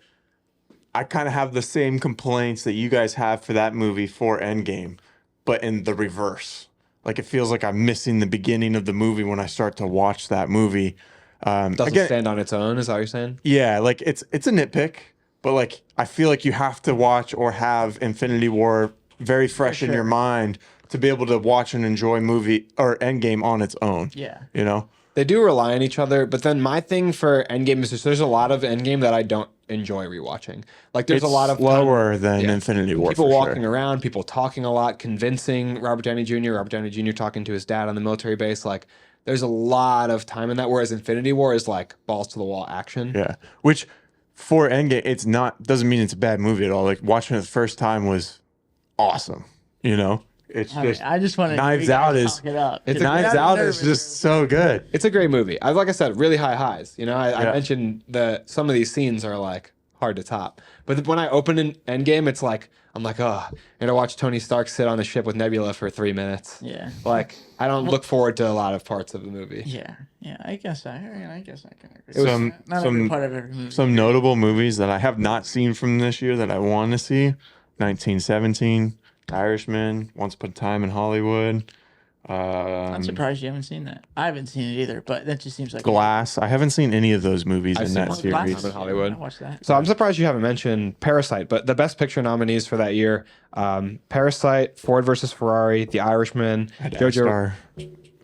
I kind of have the same complaints that you guys have for that movie for Endgame, but in the reverse. Like it feels like I'm missing the beginning of the movie when I start to watch that movie. Doesn't stand on its own, is that what you're saying? Yeah, like it's a nitpick, but like I feel like you have to watch or have Infinity War very fresh in your mind to be able to watch and enjoy movie or Endgame on its own. Yeah. You know? They do rely on each other, but then my thing for Endgame is just there's a lot of Endgame that I don't enjoy rewatching. Like there's a lot of slower than Infinity War. People walking around, people talking a lot, convincing Robert Downey Jr. talking to his dad on the military base. Like there's a lot of time in that, whereas Infinity War is like balls to the wall action. Yeah. Which for Endgame, doesn't mean it's a bad movie at all. Like watching it the first time was awesome. You know? It's just I just want to Knives Out is Knives Out is just so good. It's a great movie. Like I said, really high highs. You know, I mentioned some of these scenes are like hard to top. But when I open an Endgame, it's like I'm like, oh, and I watch Tony Stark sit on a ship with Nebula for 3 minutes. Yeah. Like I don't look forward to a lot of parts of the movie. Yeah. Yeah. I guess I can agree. Not every part of every movie. Some notable movies that I have not seen from this year that I want to see: 1917. Irishman, Once Upon a Time in Hollywood. I'm surprised you haven't seen that. I haven't seen it either, but that just seems like Glass. I haven't seen any of those movies in that series. In Hollywood. I watched that. So I'm surprised you haven't mentioned Parasite, but the Best Picture nominees for that year: Parasite, Ford versus Ferrari, The Irishman, Jojo.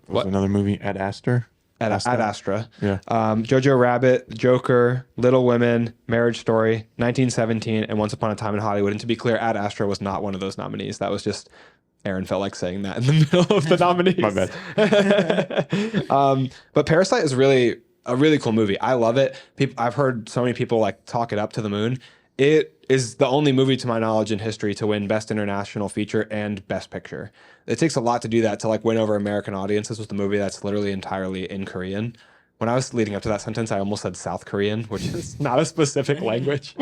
What was another movie? Ad Astra. Ad Astra. Yeah. Jojo Rabbit, Joker, Little Women, Marriage Story, 1917, and Once Upon a Time in Hollywood. And to be clear, Ad Astra was not one of those nominees. That was just Aaron felt like saying that in the middle of the nominees. My bad. But Parasite is really a really cool movie. I love it. I've heard so many people like talk it up to the moon. It is the only movie to my knowledge in history to win Best International Feature and Best Picture. It takes a lot to do that, to like win over American audiences with a movie that's literally entirely in Korean. When I was leading up to that sentence, I almost said South Korean, which is not a specific language.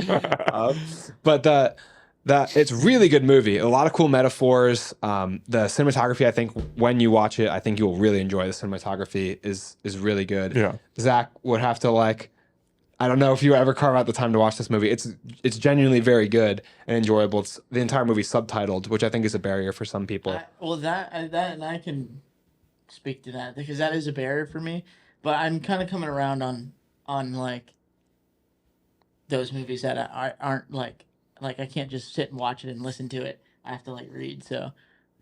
But it's a really good movie. A lot of cool metaphors. The cinematography, I think, when you watch it, I think you'll really enjoy. The cinematography is really good. Yeah. Zach would have to like. I don't know if you ever carve out the time to watch this movie. It's genuinely very good and enjoyable. It's the entire movie subtitled, which I think is a barrier for some people. That and I can speak to that because that is a barrier for me. But I'm kind of coming around on like those movies that aren't like I can't just sit and watch it and listen to it. I have to like read. So,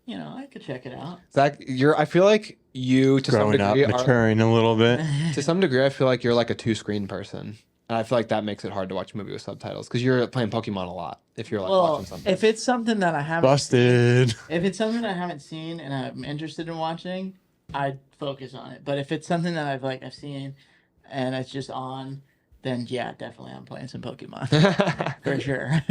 I could check it out. Zach, I feel like you to Growing some degree up, maturing a little bit. To some degree, I feel like you're like a 2-screen person. And I feel like that makes it hard to watch a movie with subtitles because you're playing Pokemon a lot. If you're like watching something, if it's something that I haven't Busted. If it's something I haven't seen and I'm interested in watching, I'd focus on it. But if it's something that I've seen and it's just on, then yeah, definitely I'm playing some Pokemon for sure.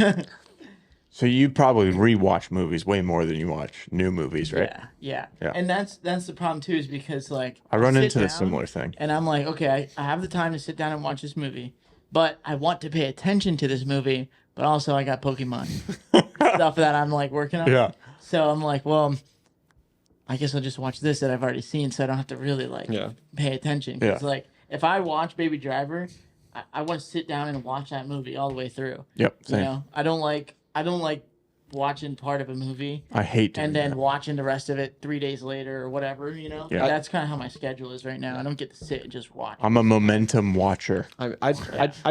So you probably rewatch movies way more than you watch new movies, right? Yeah. And that's the problem too, is because like I run into a similar thing. And I'm like, okay, I have the time to sit down and watch this movie, but I want to pay attention to this movie, but also I got Pokemon stuff that I'm like working on. Yeah. So I'm like, well, I guess I'll just watch this that I've already seen, so I don't have to really pay attention. Yeah. Cause like if I watch Baby Driver, I want to sit down and watch that movie all the way through. Yep. Same. You know, I don't like watching part of a movie I hate doing and then that. watching the rest of it 3 days later or whatever. You know, Yeah. that's kind of how my schedule is right now. I don't get to sit and just watch. I'm a momentum watcher. I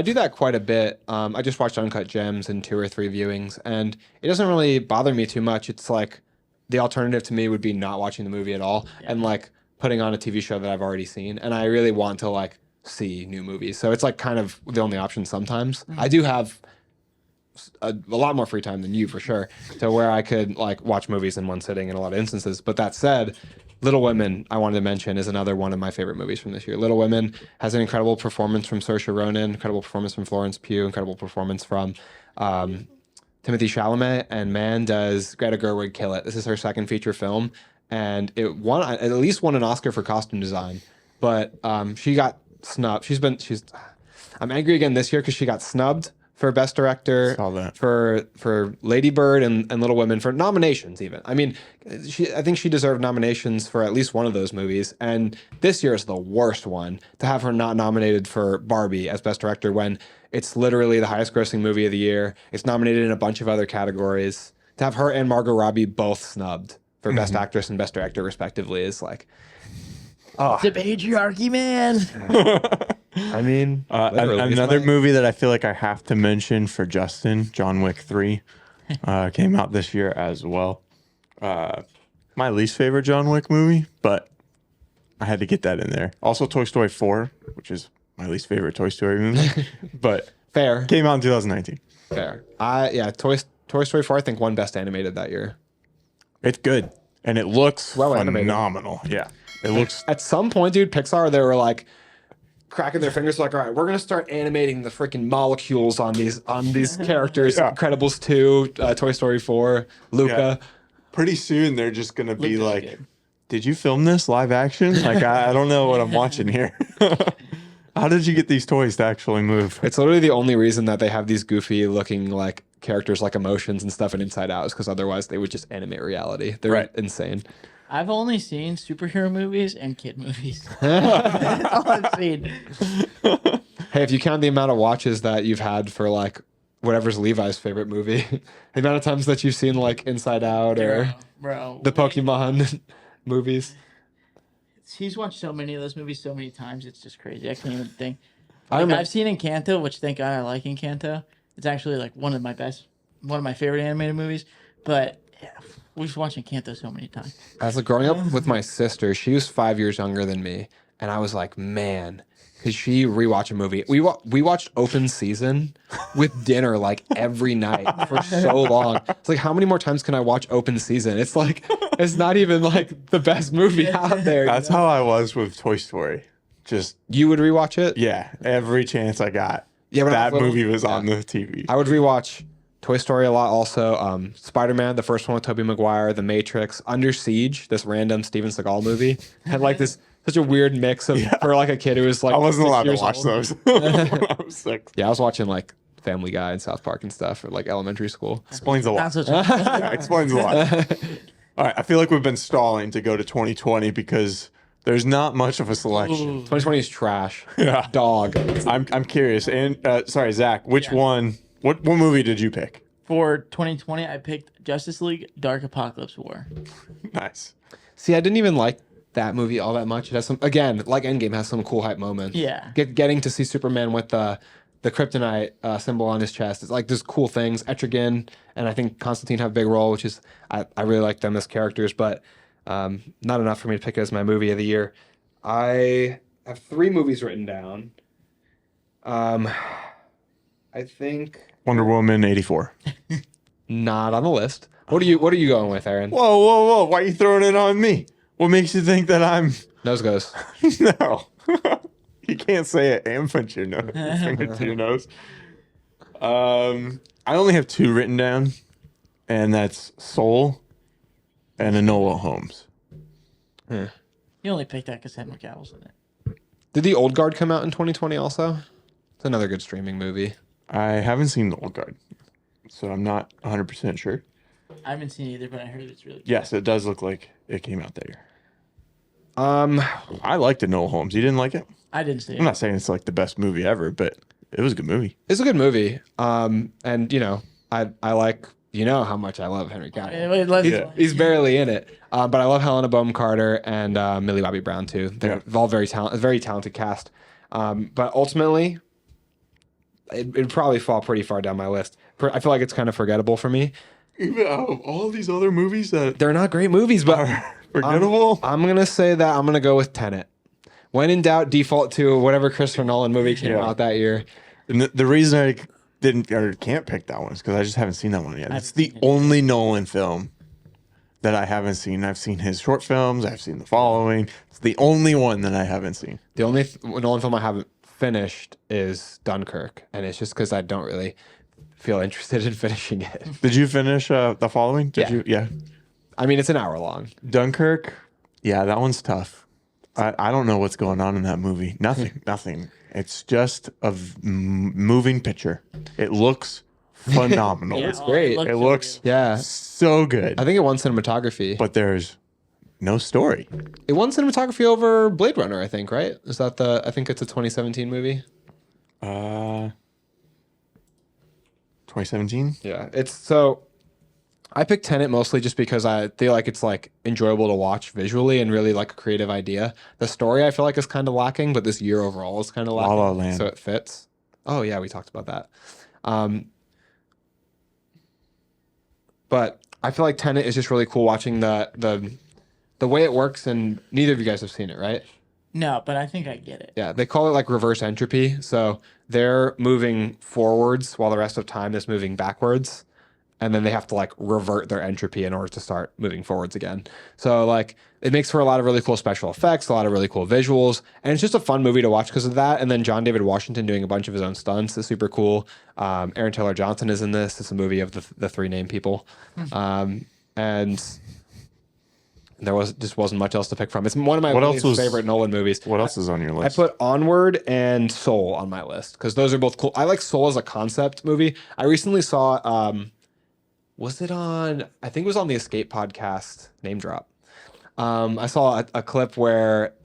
do that quite a bit. I just watched Uncut Gems in 2 or 3 viewings, and it doesn't really bother me too much. It's like the alternative to me would be not watching the movie at all and like putting on a TV show that I've already seen, and I really want to like see new movies. So it's like kind of the only option sometimes. I do have a lot more free time than you for sure, to where I could like watch movies in one sitting in a lot of instances. But that said, Little Women, I wanted to mention, is another one of my favorite movies from this year. Little Women has an incredible performance from Saoirse Ronan, incredible performance from Florence Pugh, incredible performance from Timothy Chalamet, and man, does Greta Gerwig kill it. This is her second feature film, and it won at least won an Oscar for costume design. But she got snubbed. I'm angry again this year because she got snubbed for Best Director, Saw that. for Lady Bird and Little Women, for nominations even. I mean, I think she deserved nominations for at least one of those movies. And this year is the worst one, to have her not nominated for Barbie as Best Director when it's literally the highest grossing movie of the year. It's nominated in a bunch of other categories. To have her and Margot Robbie both snubbed for Best Actress and Best Director respectively is like, It's a patriarchy, man. I mean, literally. Another movie that I feel like I have to mention for Justin, John Wick 3, came out this year as well. My least favorite John Wick movie, but I had to get that in there. Also, Toy Story 4, which is my least favorite Toy Story movie, but Fair. came out in 2019. Fair. Toy Story 4, I think, won Best Animated that year. It's good, and it looks Well animated. phenomenal. Yeah, it looks. At some point, dude, Pixar, they were like cracking their fingers, like, all right, we're gonna start animating the freaking molecules on these characters. Yeah. Incredibles 2, Toy Story 4, Luca. Pretty soon, they're just gonna be Looked really like, good. "Did you film this live action? Like, I don't know what I'm watching here. How did you get these toys to actually move?" It's literally the only reason that they have these goofy looking like characters like emotions and stuff in Inside Out is because otherwise they would just animate reality. They're Right. insane. I've only seen superhero movies and kid movies. That's all I've seen. Hey, if you count the amount of watches that you've had for like whatever's Levi's favorite movie, the amount of times that you've seen like Inside Out or Bro, the Pokemon movies. he's watched so many of those movies so many times. It's just crazy. I can't even think. I Like, remember- I've seen Encanto, which thank God I like Encanto. It's actually like one of my favorite animated movies. But yeah, we've watched Encanto so many times. As like growing up with my sister, she was 5 years younger than me, and I was like, man, because she rewatch a movie. We watched Open Season with dinner like every night for so long. It's like, how many more times can I watch Open Season? It's like, it's not even like the best movie out there. That's how I was with Toy Story. Just You would rewatch it? yeah, every chance I got. Yeah, when I that was little- movie was yeah. on the TV. I would rewatch Toy Story a lot. Also, Spider-Man, the first one with Tobey Maguire, The Matrix, Under Siege, this random Steven Seagal movie, had like this such a weird mix of for like a kid who was like I wasn't 6 allowed to years watch old. those when I was 6. Yeah, I was watching like Family Guy and South Park and stuff at like elementary school. Explains a lot. That's what Yeah, explains a lot. All right, I feel like we've been stalling to go to 2020 because there's not much of a selection. 2020 is trash. Yeah. Dog. I'm curious. And sorry, Zach, which one? What movie did you pick? For 2020, I picked Justice League Dark Apocalypse War. Nice. See, I didn't even like that movie all that much. It has some, again, like Endgame has some cool hype moments. Yeah. Getting to see Superman with the kryptonite symbol on his chest. It's like there's cool things. Etrigan and I think Constantine have a big role, which is I really like them as characters, but not enough for me to pick as my movie of the year. I have 3 movies written down. I think Wonder Woman 84. not on the list. What are you going with, Aaron? Whoa. Why are you throwing it on me? What makes you think that I'm... Nose goes. No. You can't say it and put your finger to your nose. I only have 2 written down, and that's Soul and Enola Holmes. You only picked that because Henry Cavill's in it. Did The Old Guard come out in 2020 also? It's another good streaming movie. I haven't seen The Old Guard, so I'm not 100% sure. I haven't seen it either, but I heard it's really good. Yes, it does look like it came out that year. I liked Enola Holmes. You didn't like it? I didn't see it. I'm not saying it's like the best movie ever, but it was a good movie. It's a good movie. And you know, I like, you know how much I love Henry Cavill. Wait, let's- He's barely in it, but I love Helena Bonham Carter and Millie Bobby Brown too. They're all very talented cast. But ultimately, it'd probably fall pretty far down my list. I feel like it's kind of forgettable for me. Even out of all these other movies that They're not great movies, but are forgettable. I'm gonna say that I'm gonna go with Tenet. When in doubt, default to whatever Christopher Nolan movie came out that year. And the reason I didn't or can't pick that one is because I just haven't seen that one yet. It's the only Nolan film that I haven't seen. I've seen his short films. I've seen The Following. It's the only one that I haven't seen. The only Nolan film I haven't finished is Dunkirk, and it's just because I don't really feel interested in finishing it. Did you finish The Following? Did Yeah. you? Yeah. I mean, it's an hour long. Dunkirk. Yeah, that one's tough. I don't know what's going on in that movie. Nothing. It's just a moving picture. It looks phenomenal. Yeah, It's great. so It looks Yeah, so good. I think it won cinematography. But there's no story. It won cinematography over Blade Runner, I think, right? Is that I think it's a 2017 movie. 2017? Yeah, it's so. I picked Tenet mostly just because I feel like it's like enjoyable to watch visually and really like a creative idea. The story I feel like is kind of lacking, but this year overall is kind of lacking. La La Land. So it fits. Oh yeah, we talked about that. But I feel like Tenet is just really cool watching the way it works, and neither of you guys have seen it, right? No, but I think I get it. Yeah, they call it like reverse entropy. So they're moving forwards while the rest of time is moving backwards. And then they have to like revert their entropy in order to start moving forwards again. So like it makes for a lot of really cool special effects, a lot of really cool visuals, and it's just a fun movie to watch because of that. And then John David Washington doing a bunch of his own stunts is super cool. Aaron Taylor Johnson is in this. It's a movie of the three named people, and there wasn't much else to pick from. It's one of my favorite Nolan movies. What else is on your I list? put Onward and Soul on my list because those are both cool. I like Soul as a concept movie. I recently saw. Was it on? I think it was on the Escape podcast. Name drop. I saw a clip where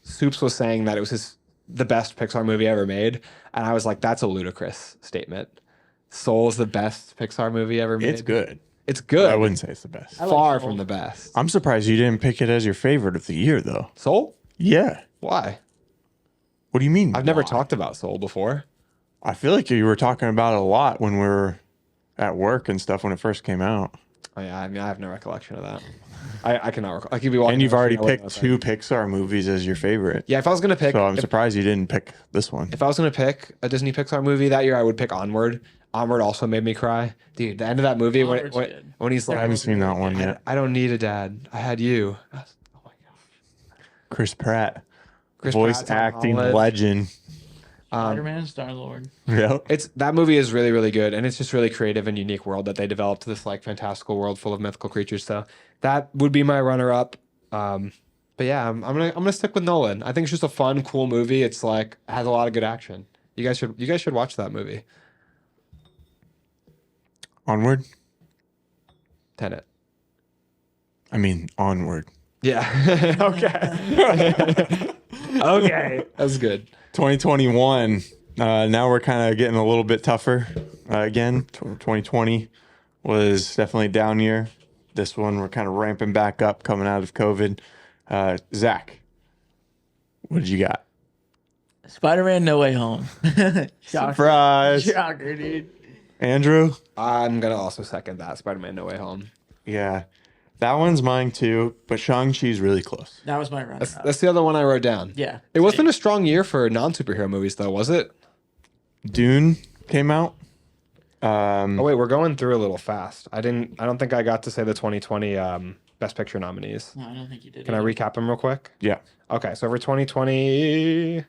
Soups was saying that it was the best Pixar movie ever made, and I was like, "That's a ludicrous statement." Soul is the best Pixar movie ever made. It's good. It's good. I wouldn't say it's the best. Far Soul. from the best. I'm surprised you didn't pick it as your favorite of the year, though. Soul? Yeah. Why? What do you mean? I've never why? talked about Soul before. I feel like you were talking about it a lot when we were at work and stuff when it first came out. Oh, yeah, I mean, I have no recollection of that. I cannot recall. I could be walking And you've down the already street, I wouldn't picked know 2 Pixar movies as your favorite. Yeah, if I was gonna pick, So I'm surprised you didn't pick this one. if I was gonna pick a Disney Pixar movie that year, I would pick Onward. Onward also made me cry, dude. The end of that movie Onward's good. when he's like, I haven't seen that one yet. I don't need a dad. I had you. Oh my god. Chris Pratt, Chris voice Pratt, Tom acting Holland. legend. Spider-Man, Star-Lord. Yep. That movie is really, really good, and it's just really creative and unique world that they developed, this like fantastical world full of mythical creatures. So that would be my runner-up. But yeah, I'm gonna stick with Nolan. I think it's just a fun, cool movie. It's like has a lot of good action. You guys should watch that movie. Onward. Tenet. I mean, Onward. Yeah. Okay. Okay. That's good. 2021. Now we're kind of getting a little bit tougher again. 2020 was definitely a down year. This one we're kind of ramping back up coming out of COVID. Zach, what did you got? Spider-Man, No Way Home. Shocker. Surprise. Shocker, dude. Andrew? I'm gonna also second that. Spider-Man: No Way Home. Yeah. That one's mine too, but Shang-Chi's really close. That was my runner-up. That's the other one I wrote down. Yeah. It wasn't a strong year for non-superhero movies, though, was it? Dune came out. Oh wait, we're going through a little fast. I don't think I got to say the 2020 Best Picture nominees. No, I don't think you did. Can I recap them real quick? Yeah. Okay, so for 2020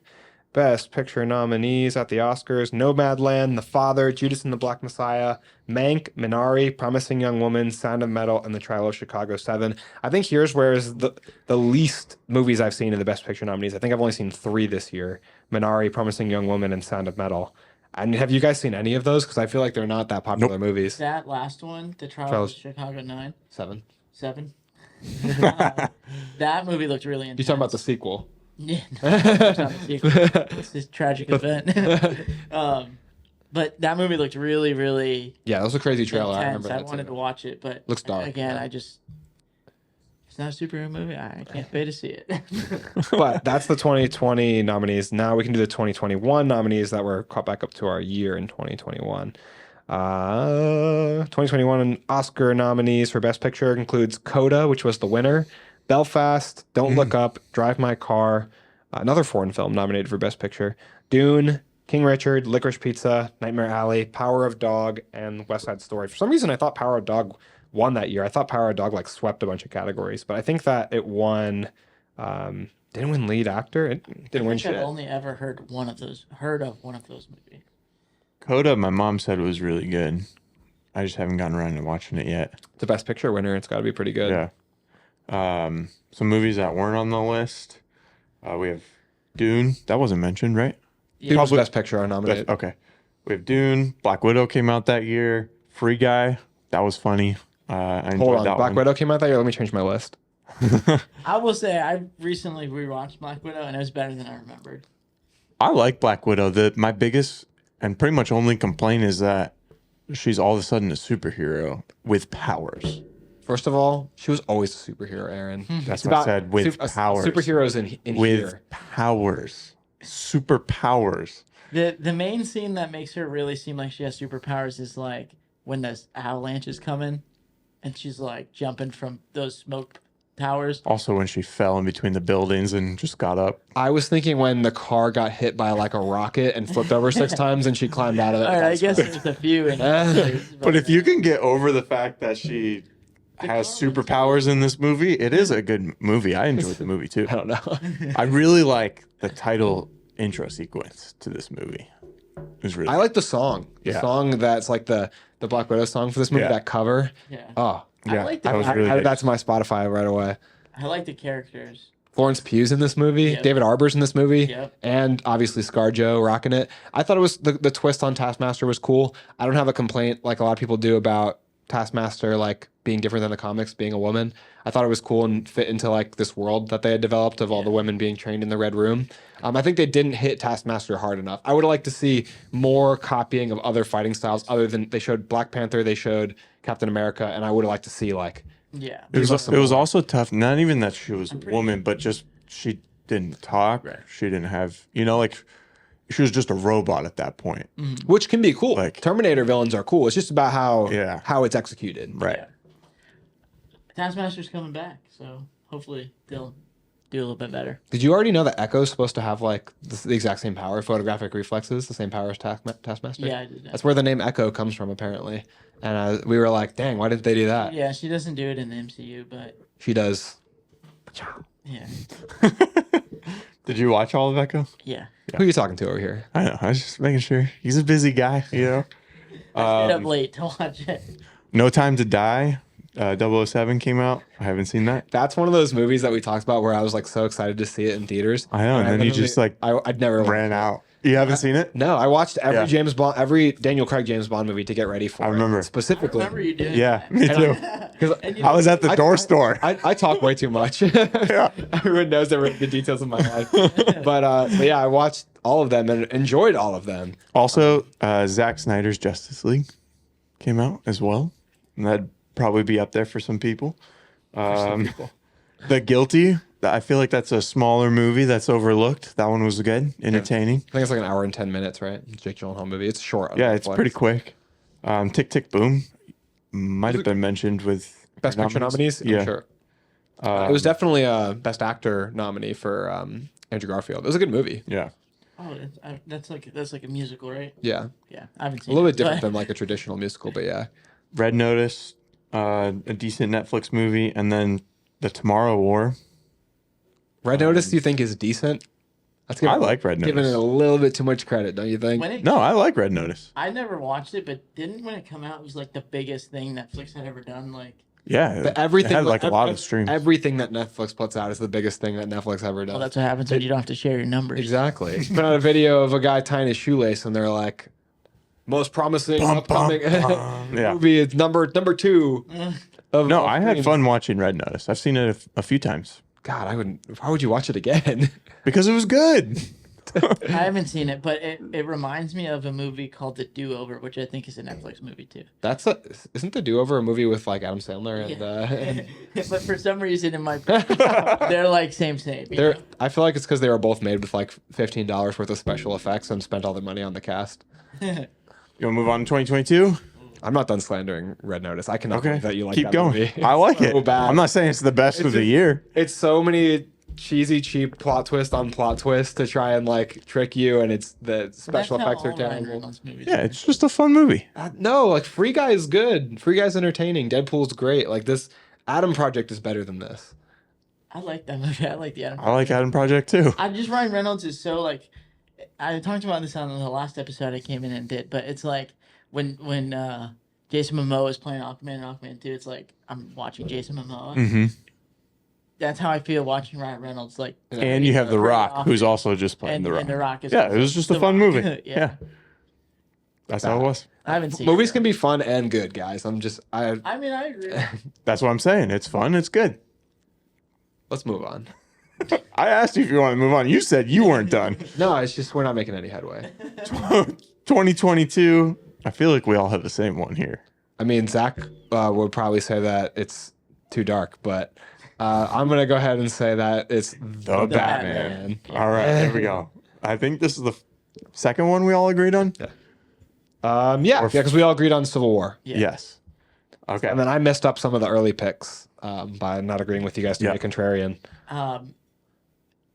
Best Picture nominees at the Oscars: Nomadland, The Father, Judas and the Black Messiah, Mank, Minari, Promising Young Woman, Sound of Metal, and The Trial of Chicago 7. I think here's where is the least movies I've seen in the Best Picture nominees. I think I've only seen 3 this year: Minari, Promising Young Woman, and Sound of Metal. And have you guys seen any of those? Because I feel like they're not that popular movies. That last one, The Trial of Chicago 7. 7. That movie looked really intense. You talking about the sequel? Yeah, no, it's not a sequel. It's this tragic event. But that movie looked really, really Yeah, that was a crazy trailer. I intense. remember I that wanted too. to watch it, but Looks dark, again, yeah. it's not a superhero movie. I can't pay to see it. But that's the 2020 nominees. Now we can do the 2021 nominees that were caught back up to our year in 2021. 2021 Oscar nominees for Best Picture includes Coda, which was the winner, Belfast, Don't Look Up, Drive My Car, another foreign film nominated for Best Picture, Dune, King Richard, Licorice Pizza, Nightmare Alley, Power of Dog, and West Side Story. For some reason, I thought Power of Dog won that year. I thought Power of Dog like swept a bunch of categories, but I think that it won. Didn't win lead actor. It didn't win shit. I've only ever heard of one of those movies. Coda, my mom said it was really good. I just haven't gotten around to watching it yet. It's a Best Picture winner. It's got to be pretty good. Yeah. Some movies that weren't on the list. We have Dune. That wasn't mentioned, right? Dune was Probably- Best Picture are nominated. Okay. We have Dune. Black Widow came out that year. Free Guy. That was funny. I enjoyed Hold on, that Black one. Widow came out that year. Let me change my list. I will say I recently rewatched Black Widow and it was better than I remembered. I like Black Widow. My biggest and pretty much only complaint is that she's all of a sudden a superhero with powers. First of all, she was always a superhero, Aaron. That's what I said, with powers. Superheroes in With here. powers. Superpowers. The main scene that makes her really seem like she has superpowers is like when the avalanche is coming and she's like jumping from those smoke towers. Also when she fell in between the buildings and just got up. I was thinking when the car got hit by like a rocket and flipped over 6 times and she climbed out of it. All right, I guess there's a few. But if you can get over the fact that she has superpowers in this movie, it is a good movie. I enjoyed the movie too. I don't know. I really like the title intro sequence to this movie. It was really I like the song. The Yeah. song that's like the Black Widow song for this movie, Yeah. that cover. Yeah. Oh, I yeah, like that was the, really added good. that to my Spotify right away. I like the characters. Florence Pugh's in this movie. Yep. David Arbor's in this movie. Yep. And obviously ScarJo rocking it. I thought it was the twist on Taskmaster was cool. I don't have a complaint like a lot of people do about Taskmaster like being different than the comics, being a woman. I thought it was cool and fit into like this world that they had developed of all the women being trained in the Red Room. I think they didn't hit Taskmaster hard enough. I would have liked to see more copying of other fighting styles other than they showed Black Panther, they showed Captain America, and I would have liked to see like Yeah. It was, us some it was more. also tough. Not even that she was a pretty woman, but just she didn't talk. Right. She didn't have, like she was just a robot at that point. which can be cool. Like- Terminator villains are cool. It's just about Yeah. how it's executed. Right. Yeah. Taskmaster's coming back, so hopefully they'll do a little bit better. Did you already know that Echo's supposed to have like the exact same power, photographic reflexes, the same power as Taskmaster? Yeah, I did that. That's where the name Echo comes from, apparently. And we were like, dang, why didn't they do that? Yeah, she doesn't do it in the MCU, but She does. yeah. Did you watch all of Echo? Yeah. Who are you talking to over here? I know. I was just making sure. He's a busy guy, I stayed up late to watch it. No Time to Die. 007 came out. I haven't seen that. That's one of those movies that we talked about where I was like so excited to see it in theaters. I know, and then you literally- just, like, I'd never Ran out. You haven't seen it? No, I watched every Yeah. every Daniel Craig James Bond movie to get ready for I it. remember. Specifically. Remember you doing Yeah, that? me too. Because And you I was at the door store. I talk way too much. Everyone knows the details of my life. But yeah, I watched all of them and enjoyed all of them. Also, Zack Snyder's Justice League came out as well. And that'd probably be up there for some people. The Guilty, I feel like that's a smaller movie that's overlooked. That one was good, entertaining. I think it's like an hour and 10 minutes, right? It's Jake Gyllenhaal movie. It's short. on Yeah, it's Netflix. pretty quick. Tick Tick Boom might have been mentioned with Best Picture nominees? Yeah. I'm sure. It was definitely a Best Actor nominee for Andrew Garfield. It was a good movie. Yeah. Oh, that's like a musical, right? Yeah. Yeah, I haven't A seen little it, bit different but- than like a traditional musical, but yeah. Red Notice, a decent Netflix movie, and then The Tomorrow War. Red Notice, do you think is decent? That's I like Red Giving Notice. it a little bit too much credit, don't you think? When it, No, I like Red Notice. I never watched it, but didn't when it come out it was like the biggest thing Netflix had ever done. Like, Yeah, But everything it had like a lot ev- of streams. Everything that Netflix puts out is the biggest thing that Netflix ever does. well, that's what happens when you don't have to share your numbers. Exactly. Put out a video of a guy tying his shoelace, and they're like, "Most promising upcoming Yeah. movie. It's number 2." Of No, of I had streams." fun watching Red Notice. I've seen it a few times. God, I wouldn't. Why would you watch it again? Because it was good. I haven't seen it, but it reminds me of a movie called The Do-Over, which I think is a Netflix movie too. Isn't The Do-Over a movie with like Adam Sandler and But for some reason, in my they're like same. they're. I feel like it's because they were both made with like $15 worth of special effects and spent all the money on the cast. You want to move on to 2022? I'm not done slandering Red Notice. I cannot Okay. believe that you like Keep that going. movie. I like so it. bad. I'm not saying it's the best of the year. It's so many cheesy, cheap plot twist on plot twist to try and like trick you, and it's the special effects are terrible. Yeah, it's just a fun movie. No, like Free Guy is good. Free Guy's entertaining. Deadpool's great. Like this, Adam Project is better than this. I like that movie. I like the Adam. I like Adam Project too. I just Ryan Reynolds is so like. I talked about this on the last episode I came in and did, but it's like when Jason Momoa is playing Aquaman and Aquaman 2, it's like I'm watching Jason Momoa. Mm-hmm. That's how I feel watching Ryan Reynolds. Like, And you have The Rock, who's also just playing The Rock. And The Rock is Yeah, it was just a fun movie. yeah. Yeah. That's how it was. I haven't seen Movies it. can be fun and good, guys. I mean, I agree. That's what I'm saying. It's fun. It's good. Let's move on. I asked you if you want to move on. You said you weren't done. No, it's just we're not making any headway. 2022. I feel like we all have the same one here. I mean, Zach would probably say that it's too dark, but I'm gonna go ahead and say that it's The Batman. All right, there we go. I think this is the second one we all agreed on. Yeah, because we all agreed on Civil War. Yeah. Yes. Okay. And then I messed up some of the early picks by not agreeing with you guys to be a contrarian.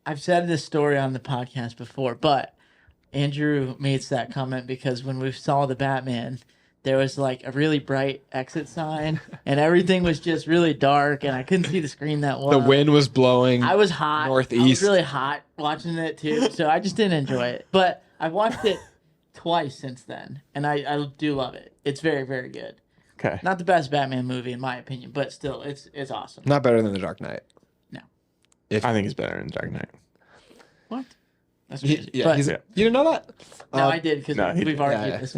I've said this story on the podcast before, but Andrew made that comment because when we saw the Batman, there was like a really bright exit sign and everything was just really dark and I couldn't see the screen that well. The wind was blowing. I was hot. Northeast. I was really hot watching it too, so I just didn't enjoy it. But I've watched it twice since then, and I do love it. It's very, very good. Okay. Not the best Batman movie in my opinion, but still, it's awesome. Not better than The Dark Knight. No. I think it's better than Dark Knight. What? That's crazy. Yeah, But- you didn't know that? no, I did because no, he we've did. argued this.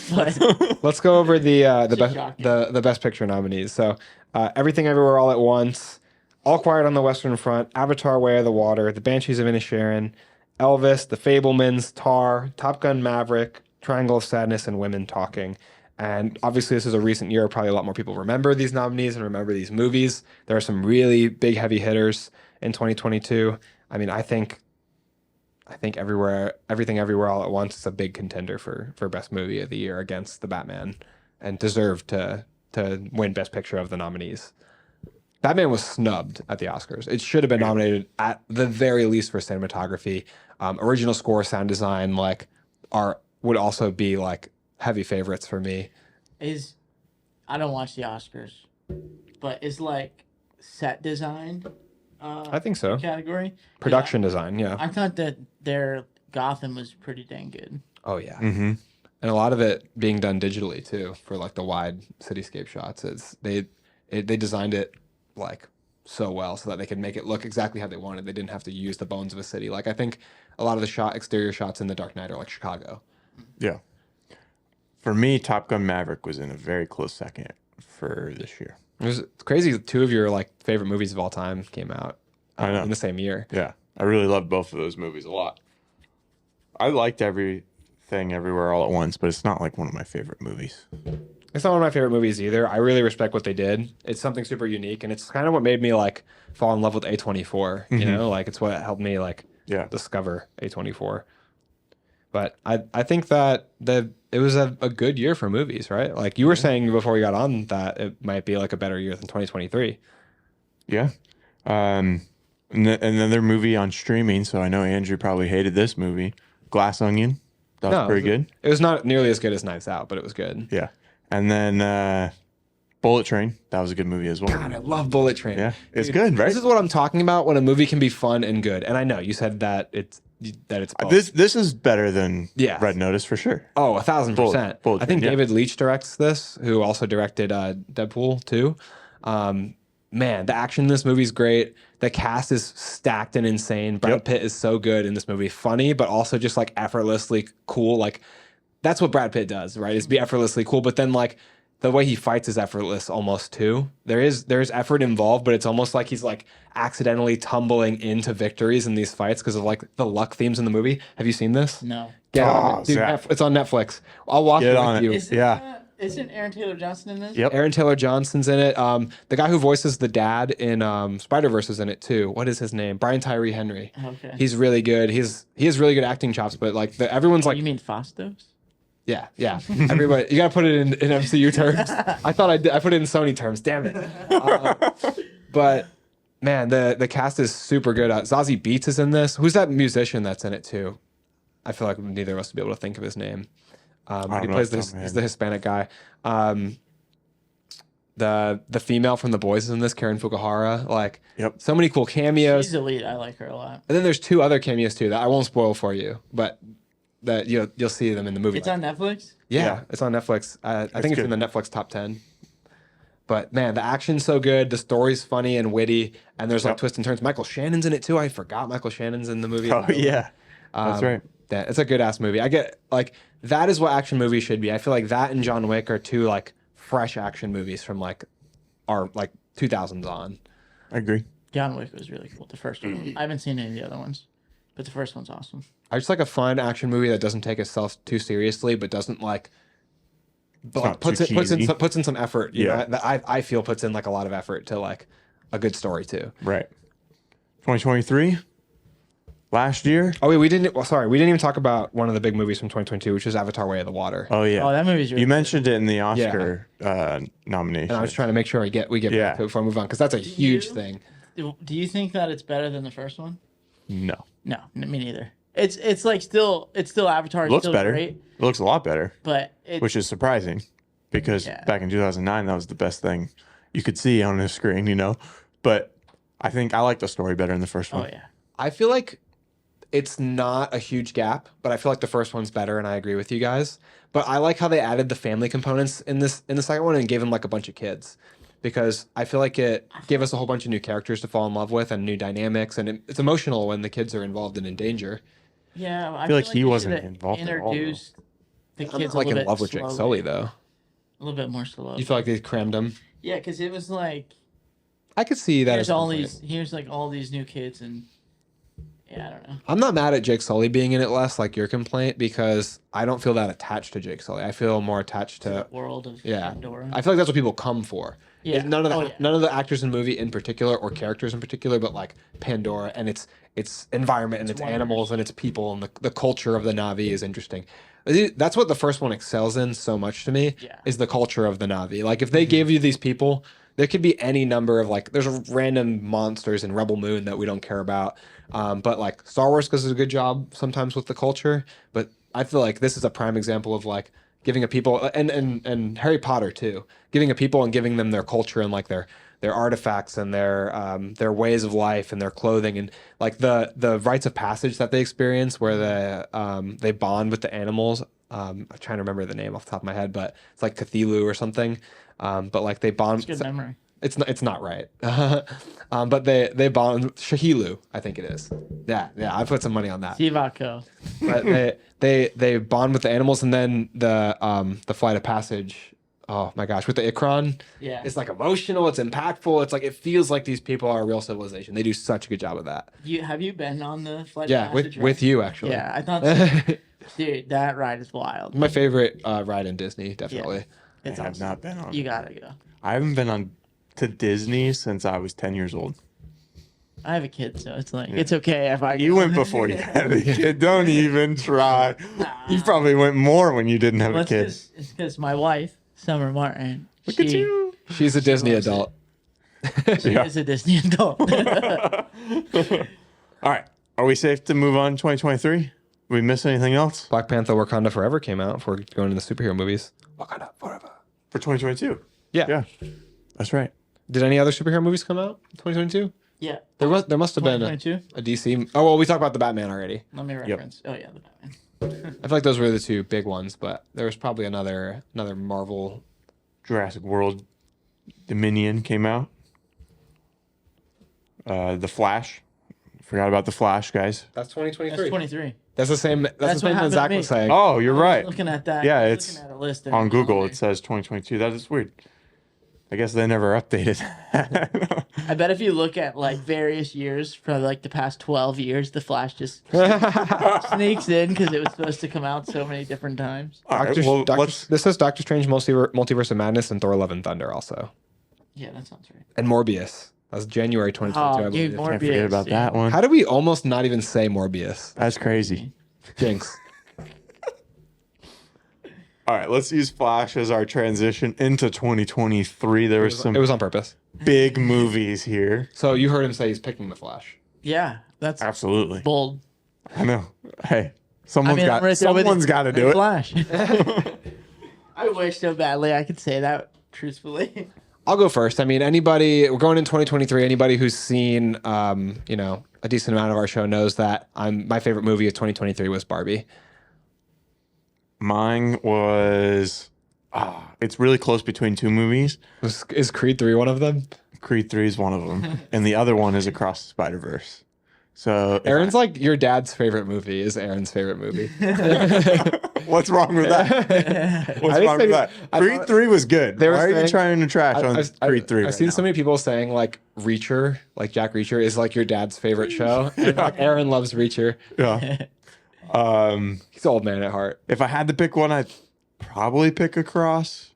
But Let's go over the Just shocking. the best picture nominees. So, Everything Everywhere All at Once, All Quiet on the Western Front, Avatar: Way of the Water, The Banshees of Inisherin, Elvis, The Fabelmans, Tar, Top Gun: Maverick, Triangle of Sadness, and Women Talking. And obviously, this is a recent year. Probably a lot more people remember these nominees and remember these movies. There are some really big, heavy hitters in 2022. I mean, I think Everything Everywhere All at Once is a big contender for best movie of the year against The Batman, and deserved to win Best Picture of the nominees. Batman was snubbed at the Oscars. It should have been nominated at the very least for cinematography. Original score, sound design, would also be like heavy favorites for me. I don't watch the Oscars, but is like set design I think so. category. Production design, yeah. I thought that their Gotham was pretty dang good. Oh yeah. Mm-hmm. And a lot of it being done digitally too, for like the wide cityscape shots. They designed it like so well so that they could make it look exactly how they wanted. They didn't have to use the bones of a city. Like I think a lot of the exterior shots in The Dark Knight are like Chicago. Yeah. For me, Top Gun: Maverick was in a very close second for this year. It was crazy. Two of your like favorite movies of all time came out I know. in the same year. Yeah, I really loved both of those movies a lot. I liked Everything Everywhere All at Once, but it's not like one of my favorite movies. It's not one of my favorite movies either. I really respect what they did. It's something super unique, and it's kind of what made me like fall in love with A24. You know, like it's what helped me like discover A24. But I think that it was a good year for movies, right? Like you were saying before we got on that it might be like a better year than 2023. Yeah. Another movie on streaming, so I know Andrew probably hated this movie, Glass Onion. That was pretty good. It was not nearly as good as Knives Out, but it was good. Yeah. And then Bullet Train. That was a good movie as well. God, I love Bullet Train. Yeah. It's good, right? This is what I'm talking about when a movie can be fun and good. And I know you said that it's both. This is better than Yeah. Red Notice for sure. Oh, 1,000%. Bullet I think Train, yeah. David Leitch directs this, who also directed Deadpool 2. Man, the action in this movie is great. The cast is stacked and insane. Brad Pitt is so good in this movie. Funny, but also just like effortlessly cool. Like that's what Brad Pitt does, right? Is be effortlessly cool. But then like the way he fights is effortless almost too. There's effort involved, but it's almost like he's like accidentally tumbling into victories in these fights because of like the luck themes in the movie. Have you seen this? No. Get on Oh, it. Dude, Zach. it's on Netflix. I'll watch Get it on with it. you. Isn't Aaron Taylor Johnson in this? Yep. Aaron Taylor Johnson's in it. The guy who voices the dad in Spider-Verse is in it too. What is his name? Brian Tyree Henry. Okay. He's really good. He has really good acting chops, but like everyone's like, You mean Fastos? yeah. Everybody, you gotta put it in MCU terms. I thought I put it in Sony terms. Damn it. But man, the cast is super good. Zazie Beetz is in this. Who's that musician that's in it too? I feel like neither of us would be able to think of his name. He plays this. He's the Hispanic guy. The female from The Boys is in this, Karen Fukuhara. Like, Yep. so many cool cameos. She's elite. I like her a lot. And then there's 2 other cameos too that I won't spoil for you, but that you'll see them in the movie. It's on Netflix? Yeah, it's on Netflix. I think it's in the Netflix top 10. But man, the action's so good. The story's funny and witty, and there's like twists and turns. Michael Shannon's in it too. I forgot Michael Shannon's in the movie. Oh yeah, that's right. Yeah, it's a good ass movie. I get like that is what action movies should be. I feel like that and John Wick are 2 like fresh action movies from like our like 2000s on. I agree. John Wick was really cool. The first one. I haven't seen any of the other ones, but the first one's awesome. I just like a fun action movie that doesn't take itself too seriously, but doesn't like, puts in some effort. You know, that I feel puts in like a lot of effort to like a good story too. Right. 2023. Last year. Oh wait, we didn't even talk about one of the big movies from 2022, which is Avatar: Way of the Water. Oh yeah. Oh, that movie's really You good. mentioned it in the Oscar nomination. And I was trying to make sure we get back to it before I move on because that's a huge thing. Do you think that it's better than the first one? No. No, me neither. It's like still Avatar. It looks still better. Great, It looks a lot better, but which is surprising because back in 2009 that was the best thing you could see on the screen, you know. But I think I like the story better in the first one. Oh yeah. I feel like it's not a huge gap, but I feel like the first one's better, and I agree with you guys. But I like how they added the family components in the second one and gave them like a bunch of kids, because I feel like it gave us a whole bunch of new characters to fall in love with and new dynamics, and it's emotional when the kids are involved and in danger. Yeah, I feel like he they wasn't should've involved at all, though. Introduced the I'm kids not like a little in bit love with Jake slowly. Sully though. A little bit more slow. You feel like they crammed him? Yeah, because it was like I could see that. here's like all these new kids, and yeah, I don't know. I'm not mad at Jake Sully being in it less, like your complaint, because I don't feel that attached to Jake Sully. I feel more attached to The world of Pandora. I feel like that's what people come for. Yeah. None of the actors in the movie in particular or characters in particular, but like Pandora and its environment and its animals and its people and the culture of the Na'vi is interesting. That's what the first one excels in so much to me, is the culture of the Na'vi. Like if they gave you these people, there could be any number of like, there's random monsters in Rebel Moon that we don't care about. But like Star Wars does a good job sometimes with the culture, but I feel like this is a prime example of like giving a people and Harry Potter too, giving a people and giving them their culture and like their artifacts and their ways of life and their clothing and like the rites of passage that they experience where they bond with the animals. I'm trying to remember the name off the top of my head, but it's like Cthulhu or something. But like they bond. It's good memory. It's not right. But they bond. Shahilu, I think it is. Yeah, I put some money on that. Sivako. But they bond with the animals, and then the flight of passage. Oh my gosh, with the Ikron, it's like emotional, it's impactful, it's like it feels like these people are a real civilization. They do such a good job of that. Have you been on the flight? Yeah, with you actually. Yeah, I thought so. Dude, that ride is wild. My favorite ride in Disney, definitely. Yeah. I have not been on. You gotta go. I haven't been on to Disney since I was 10 years old. I have a kid, so it's like it's okay if I. You went before you had a kid. Don't even try. You probably went more when you didn't have a kid. It's because my wife, Summer Martin. Look at you. She's a Disney adult. She is a Disney adult. All right. Are we safe to move on 2023? Did we miss anything else? Black Panther Wakanda Forever came out before going into the superhero movies. Wakanda Forever. For 2022? Yeah. That's right. Did any other superhero movies come out in 2022? Yeah. There must have been a 2022? DC. Oh, well, we talked about the Batman already. Let me reference. Oh yeah, the Batman. I feel like those were the 2 big ones, but there was probably another Marvel. Jurassic World Dominion came out. The Flash Forgot about the Flash, guys. That's That's 2023. 23. That's the same. That's the What same happened thing to Zach me. was saying. Oh, you're I was right. Looking at that. Yeah, I was it's looking at a list on Google. calendar. It says 2022. That is weird. I guess they never updated. I bet if you look at like various years for like the past 12 years, the Flash just sneaks in because it was supposed to come out so many different times. All right, well, This says Doctor Strange Multiverse of Madness and Thor: Love and Thunder also, Yeah, that sounds right. and Morbius. That was January 2022. I Oh, believe. dude, Can't forget Morbius, about dude. that one. How do we almost not even say Morbius? That's crazy. Jinx. All right, let's use Flash as our transition into 2023. There was some It was on purpose. big movies here. So you heard him say he's picking the Flash. Yeah, that's Absolutely. bold. I know. Hey, I someone's mean, I'm right there with someone's it. got to do it. Flash. I wish so badly I could say that truthfully. I'll go first. I mean, we're going in 2023. Anybody who's seen, a decent amount of our show knows that my favorite movie of 2023 was Barbie. Mine was it's really close between two movies. Is Creed 3 one of them? Creed 3 is one of them, and the other one is Across the Spider-Verse. So Aaron's like your dad's favorite movie is Aaron's favorite movie. what's wrong with that? What's I wrong with that? I Creed thought- 3 was good. They were Why are you saying- trying to trash on Creed 3 I've right seen now? so many people saying like Reacher, like Jack Reacher, is like your dad's favorite show. And like Aaron loves Reacher. Yeah. He's an old man at heart. If I had to pick one, I'd probably pick Across,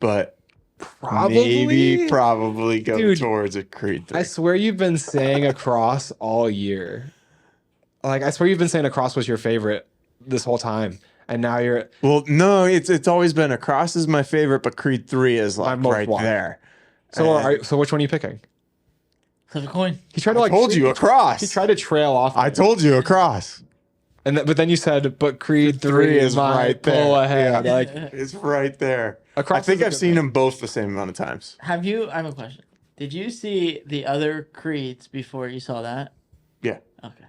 but probably go Dude, towards a Creed 3. I swear you've been saying Across all year. Like I swear you've been saying Across was your favorite this whole time, and now you're. Well, no, it's always been Across is my favorite, but Creed 3 is like most right watched. there. So which one are you picking? Flip a coin. He tried to I told you Across. He tried to trail off. I told you Across. But then you said, but Creed 3 is right there. pull ahead. Yeah. Like It's right there. Across I think is a I've good seen one. them both the same amount of times. I have a question. Did you see the other Creeds before you saw that? Yeah. Okay.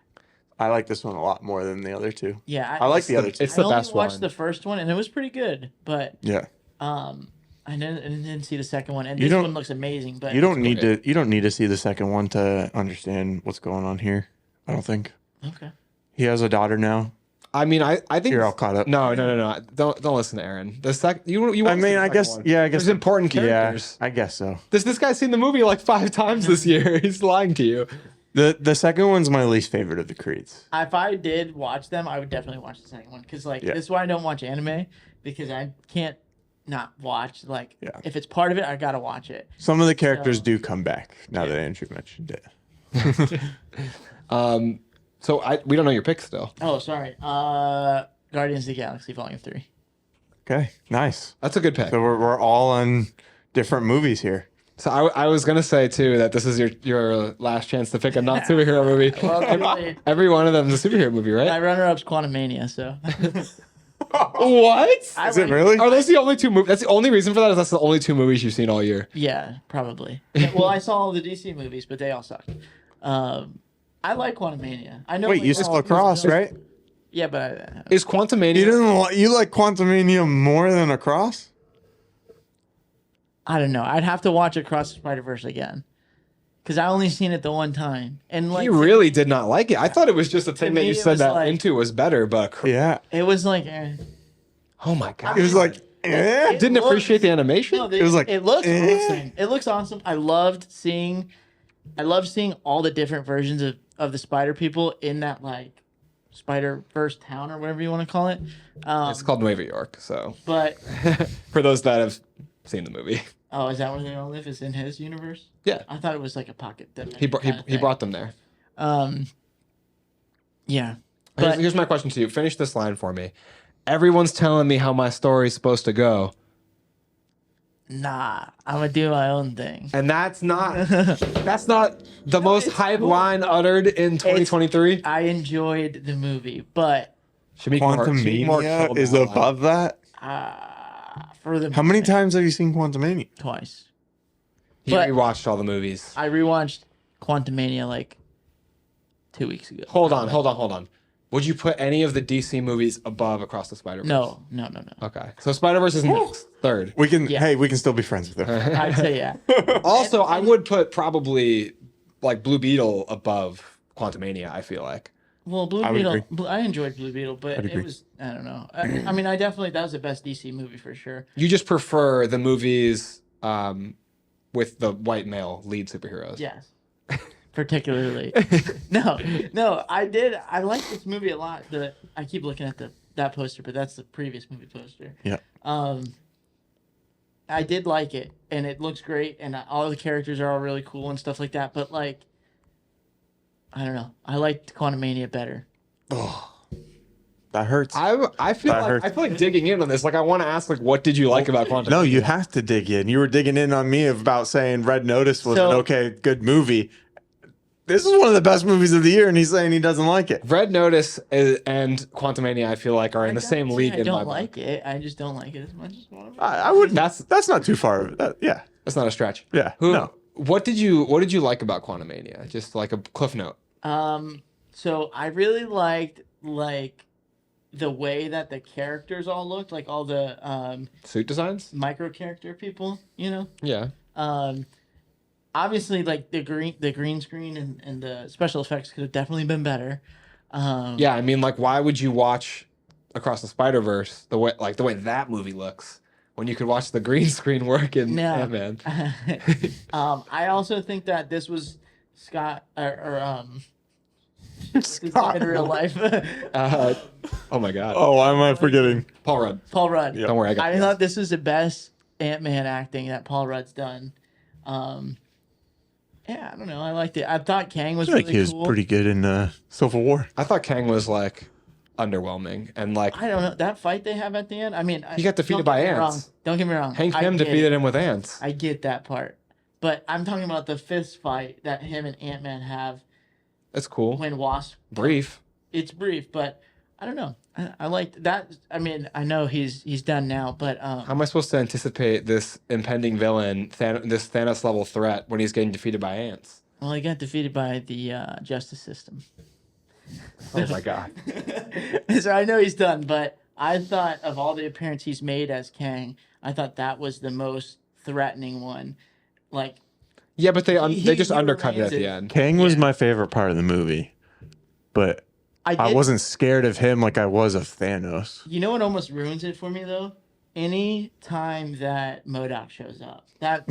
I like this one a lot more than the other two. Yeah, I like the other two. it's I the only best watched one. the first one and it was pretty good, but Yeah. I didn't see the second one, and You this don't- one looks amazing. But You don't need to see the second one to understand what's going on here. I don't think. Okay. He has a daughter now. I mean, I think You're all caught up. No. Don't listen to Aaron. The second you I wanna see mean, the I second guess one. yeah, I guess There's important characters. Yeah, I guess so. This guy's seen the movie like 5 times this year. He's lying to you. The second one's my least favorite of the Creeds. If I did watch them, I would definitely watch the second one because, Yeah. this is why I don't watch anime because I can't not watch. Like, Yeah. if it's part of it, I gotta watch it. Some of the characters So- do come back now that Andrew mentioned it. So we don't know your pick still. Oh, sorry. Guardians of the Galaxy Volume 3. Okay, nice. That's a good pick. So we're all on different movies here. So I was gonna say too that this is your last chance to pick a not superhero movie. Well, really, Every one of them is a superhero movie, my right? runner-up's Quantum Mania, so. What? Is it really? Are those the only 2 movies? That's the only reason for that. Is that's the only 2 movies you've seen all year? Yeah, probably. Yeah, well, I saw all the DC movies, but they all sucked. I like Quantum Mania. I know. Wait, like, you saw Across, right? Yeah, but Is Quantumania? You like Quantumania more than Across? I don't know. I'd have to watch Across the Spider-Verse again. Because I only seen it the one time. And like He really did not like it. I thought it was just a thing that me, you it said was that like- Into was better, but Yeah. it was like oh my god, It was like, eh? It didn't looks- appreciate the animation. no, It was like, it looks eh. awesome. It looks awesome. I loved seeing all the different versions of the spider people in that like Spider-Verse town or whatever you want to call it. It's called Nueva York. So But for those that have seen the movie, oh, is that where they all live? Is in his universe? yeah, I thought it was like a pocket. he brought them there. Yeah. Here's, But here's my question to you. Finish this line for me. Everyone's telling me how my story's supposed to go, nah, I'm gonna do my own thing. and that's not the most it's hype cool. line uttered in 2023. I enjoyed the movie, but Should be more Quantumania chilled is out. above that. for the How many times have you seen Quantumania? Twice. He but- rewatched all the movies. I rewatched Quantumania like 2 weeks ago. Hold on. Would you put any of the DC movies above Across the Spider-Verse? No. Okay. So Spider-Verse is next, third. We can. Yeah. Hey, we can still be friends with her. I'd say yeah. Also, I would put probably like Blue Beetle above Quantumania, I feel like. Well, Blue I would Beetle, agree. I enjoyed Blue Beetle, but I'd it agree. was, I don't know. I mean, I definitely, that was the best DC movie for sure. You just prefer the movies with the white male lead superheroes. Yes. Particularly. No, I did. I like this movie a lot. I keep looking at that poster, but that's the previous movie poster. Yeah. I did like it, and it looks great, and all the characters are all really cool and stuff like that. But like, I don't know. I liked Quantumania better. That hurts. I feel That hurts. like digging in on this. Like I want to ask, like, what did you like about Quantumania? No, you have to dig in. You were digging in on me about saying Red Notice was an So- okay, good movie. This is one of the best movies of the year, and he's saying he doesn't like it. Red Notice and Quantumania, I feel like, are in the same league I in my don't book. like it. I just don't like it as much as one of them. I wouldn't. That's That's not too far. Yeah, that's not a stretch. yeah. Who? No. What did you like about Quantumania? Just like a cliff note. So I really liked like the way that the characters all looked, like all the Suit designs? micro character people, you know. Yeah. Obviously, like the green screen and the special effects could have definitely been better. Yeah, I mean, like, why would you watch Across the Spider-Verse the way that movie looks when you could watch the green screen work in Yeah. Ant-Man? I also think that this was Scott Scott. in real life. Oh my God. Oh, why am I forgetting? Paul Rudd. Paul Rudd. Yeah. Don't worry, I got I this. thought this was the best Ant-Man acting that Paul Rudd's done. Yeah, I don't know. I liked it. I thought Kang was I think really he was cool. pretty good in Civil War. I thought Kang was like underwhelming and like I don't know that fight they have at the end. I mean, He got defeated don't by get me wrong. ants. Don't get me wrong. Hank I Pym get defeated it. him with ants. I get that part, but I'm talking about the fist fight that him and Ant-Man have That's cool. when Wasp. Brief. It's brief, but I don't know. I liked that. I mean, I know he's done now, but How am I supposed to anticipate this impending villain, this Thanos level threat, when he's getting defeated by ants? well, he got defeated by the justice system. Oh my God. So I know he's done, but I thought of all the appearances he's made as Kang, I thought that was the most threatening one. Like, Yeah, but they He- just he undercut it at remains the it. end. Kang was Yeah. my favorite part of the movie, but I did- wasn't scared of him like I was of Thanos. You know what almost ruins it for me though? Any time that MODOK shows up, that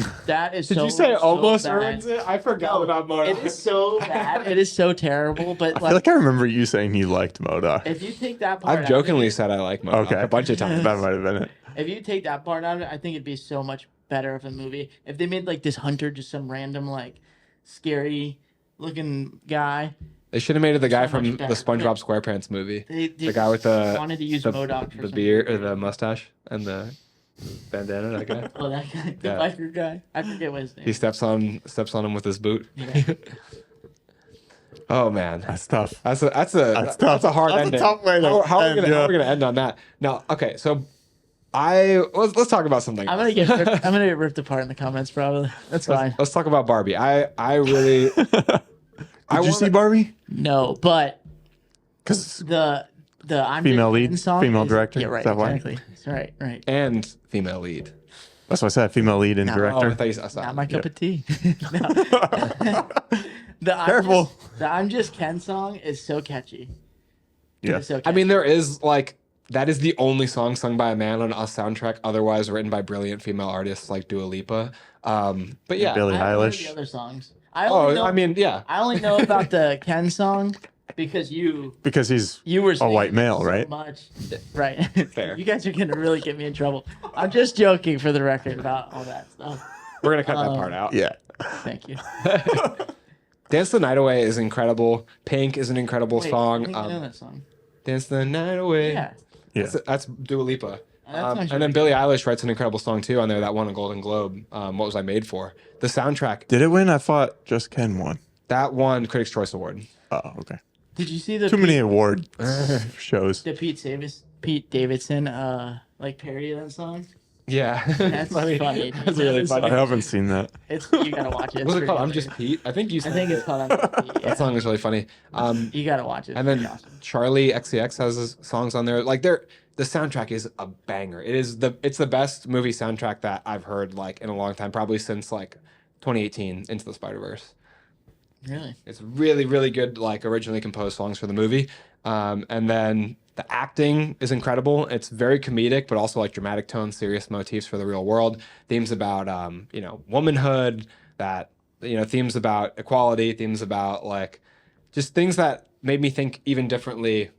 is. Did so, you say so almost bad. ruins it? I forgot about Moto. It is so bad. It is so terrible. But I feel like I remember you saying you liked MODOK. if you take that part, I've out jokingly of it, said I like Moto Okay, a bunch of times. That might have been it. if you take that part out of it, I think it'd be so much better of a movie. If they made like this hunter just some random like scary looking guy, They should have made it the guy So much from the better. SpongeBob SquarePants movie. they The guy with the wanted to use the, MODOK for the some beard or reason. the mustache and the bandana. That guy. Oh, that guy, the Yeah. biker guy. I forget what his name. He steps on him with his boot. Yeah. Oh man, That's tough. that's a tough. that's a hard That's a ending. tough way to how are end, we yeah. gonna end on that? Now, okay, so let's talk about something. I'm gonna get ripped apart in the comments probably. That's fine. Let's talk about Barbie. I really Did you see Barbie? No, but Because the I'm Female Just lead, Ken song female is- director, Yeah, right. is that why? Exactly. That's right. and female lead. that's what I said. Female lead and No. Oh, director. I thought you said Not my cup Yeah. of tea. No. Careful. The I'm Just Ken song is so catchy. Yeah. It's so I catchy. mean, there is like that is the only song sung by a man on a soundtrack, otherwise written by brilliant female artists like Dua Lipa. But yeah, Billie I haven't heard Eilish. the other songs. I only know, I mean, yeah. I only know about the Ken song because you Because he's were a white singing male, so right? much. Right. Fair. You guys are gonna really get me in trouble. I'm just joking for the record about all that stuff. We're gonna cut that part out. Yeah. Thank you. Dance the Night Away is incredible. Pink is an incredible Wait, I song. think I know that song. Dance the Night Away. Yeah. Yeah. That's Dua Lipa. That song's And really then Billie Eilish writes an incredible song too on there that won a Golden Globe. What Was I Made For? The soundtrack, Did it win? I thought Just Ken won. that won Critics' Choice Award. Oh, okay. Did you see the Too many award shows. the Pete Davidson like parody of that song? Yeah. That's funny. That's really I funny. haven't seen that. It's you gotta watch it. It's What's it pretty called? I'm hilarious. Just Pete. I think you I said think it's called I'm Just Pete. Yeah. that song is really funny. You gotta watch it. And It's then pretty awesome. Charlie XCX has his songs on there. Like the soundtrack is a banger. It's the best movie soundtrack that I've heard like in a long time, probably since like 2018 Into the Spider-Verse. Really? It's really, really good, like originally composed songs for the movie. And then the acting is incredible. It's very comedic, but also like dramatic tones, serious motifs for the real world. Themes about, womanhood, that, themes about equality, themes about like just things that made me think even differently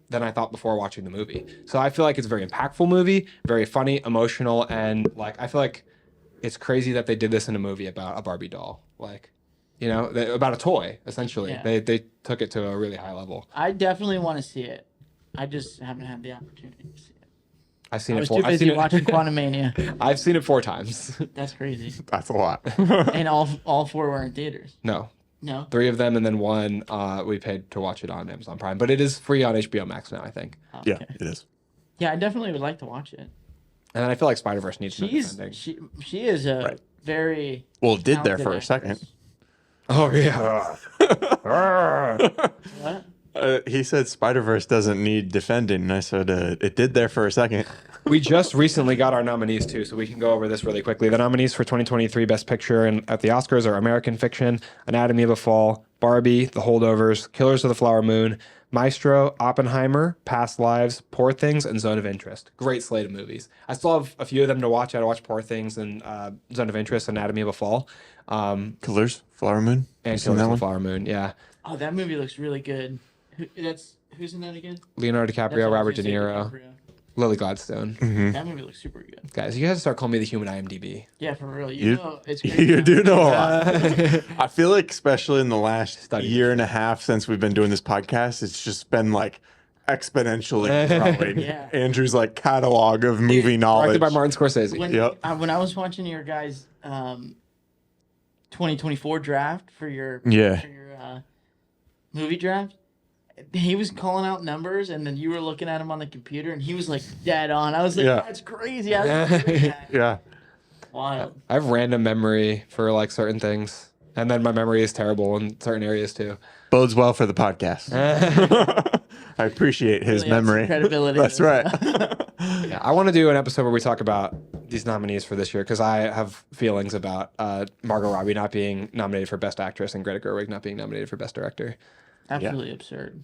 than I thought before watching the movie. So I feel like it's a very impactful movie, very funny, emotional, and like I feel like it's crazy that they did this in a movie about a Barbie doll. Like, about a toy, essentially. Yeah. They took it to a really high level. I definitely want to see it. I just haven't had the opportunity to see it. I've seen I it was four. too I've busy seen it. watching Quantumania. I've seen it 4 times. That's crazy. That's a lot. And all 4 were in theaters. No, No? 3 of them, and then 1 we paid to watch it on Amazon Prime, but it is free on HBO Max now, I think. Oh, Yeah, okay. it is. Yeah, I definitely would like to watch it. And then I feel like Spider-Verse needs some defending. She is a Right. very Well, it did there talented for a actress. second. Oh yeah. What? He said Spider-Verse doesn't need defending, and I said it did there for a second. We just recently got our nominees too, so we can go over this really quickly. The nominees for 2023 Best Picture at the Oscars are American Fiction, Anatomy of a Fall, Barbie, The Holdovers, Killers of the Flower Moon, Maestro, Oppenheimer, Past Lives, Poor Things, and Zone of Interest. Great slate of movies. I still have a few of them to watch. I had to watch Poor Things and Zone of Interest, Anatomy of a Fall, Killers, Flower Moon, and You seen Killers that of the one? Flower Moon. Yeah, Oh, that movie looks really good. Who's in that again? Leonardo That's what DiCaprio, I was Robert De gonna say, Niro, DiCaprio. Lily Gladstone. That movie looks super good. Guys, you guys start calling me the human IMDb. Yeah, for real. You- It's great. You do know a lot. I feel like, especially in the last Study. year and a half since we've been doing this podcast, it's just been like exponentially growing. Yeah. Andrew's like catalog of movie knowledge. Directed by Martin Scorsese. Yep. When I was watching your guys' 2024 draft for your Yeah. movie draft, he was calling out numbers, and then you were looking at him on the computer, and he was like dead on. I was like, Yeah. that's crazy. I was like, Yeah. wild. I have random memory for like certain things, and then my memory is terrible in certain areas too. Bodes well for the podcast. I appreciate his Really adds some memory. credibility That's to right. Yeah, I want to do an episode where we talk about these nominees for this year because I have feelings about Margot Robbie not being nominated for Best Actress and Greta Gerwig not being nominated for Best Director. Absolutely absurd.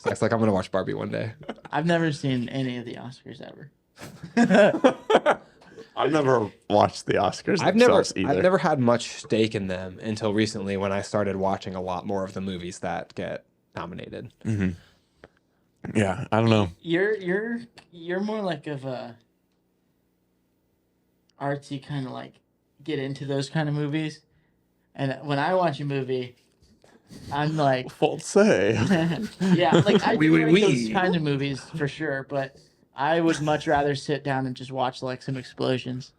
So it's like I'm gonna watch Barbie one day. I've never seen any of the Oscars ever. I've never watched the Oscars I've never themselves either. I've never had much stake in them until recently when I started watching a lot more of the movies that get nominated. Yeah, I don't know. You're more like of a artsy kind of like get into those kind of movies, and when I watch a movie, I'm like, Fault say. yeah, like I do like those oui. kinds of movies for sure, but I would much rather sit down and just watch like some explosions.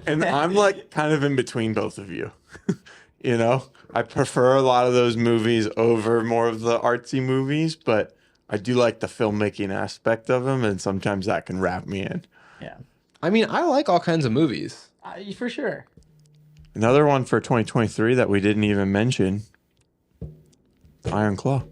And I'm like kind of in between both of you. You know, I prefer a lot of those movies over more of the artsy movies, but I do like the filmmaking aspect of them, and sometimes that can wrap me in. Yeah, I mean, I like all kinds of movies. for sure. Another one for 2023 that we didn't even mention, Iron Claw.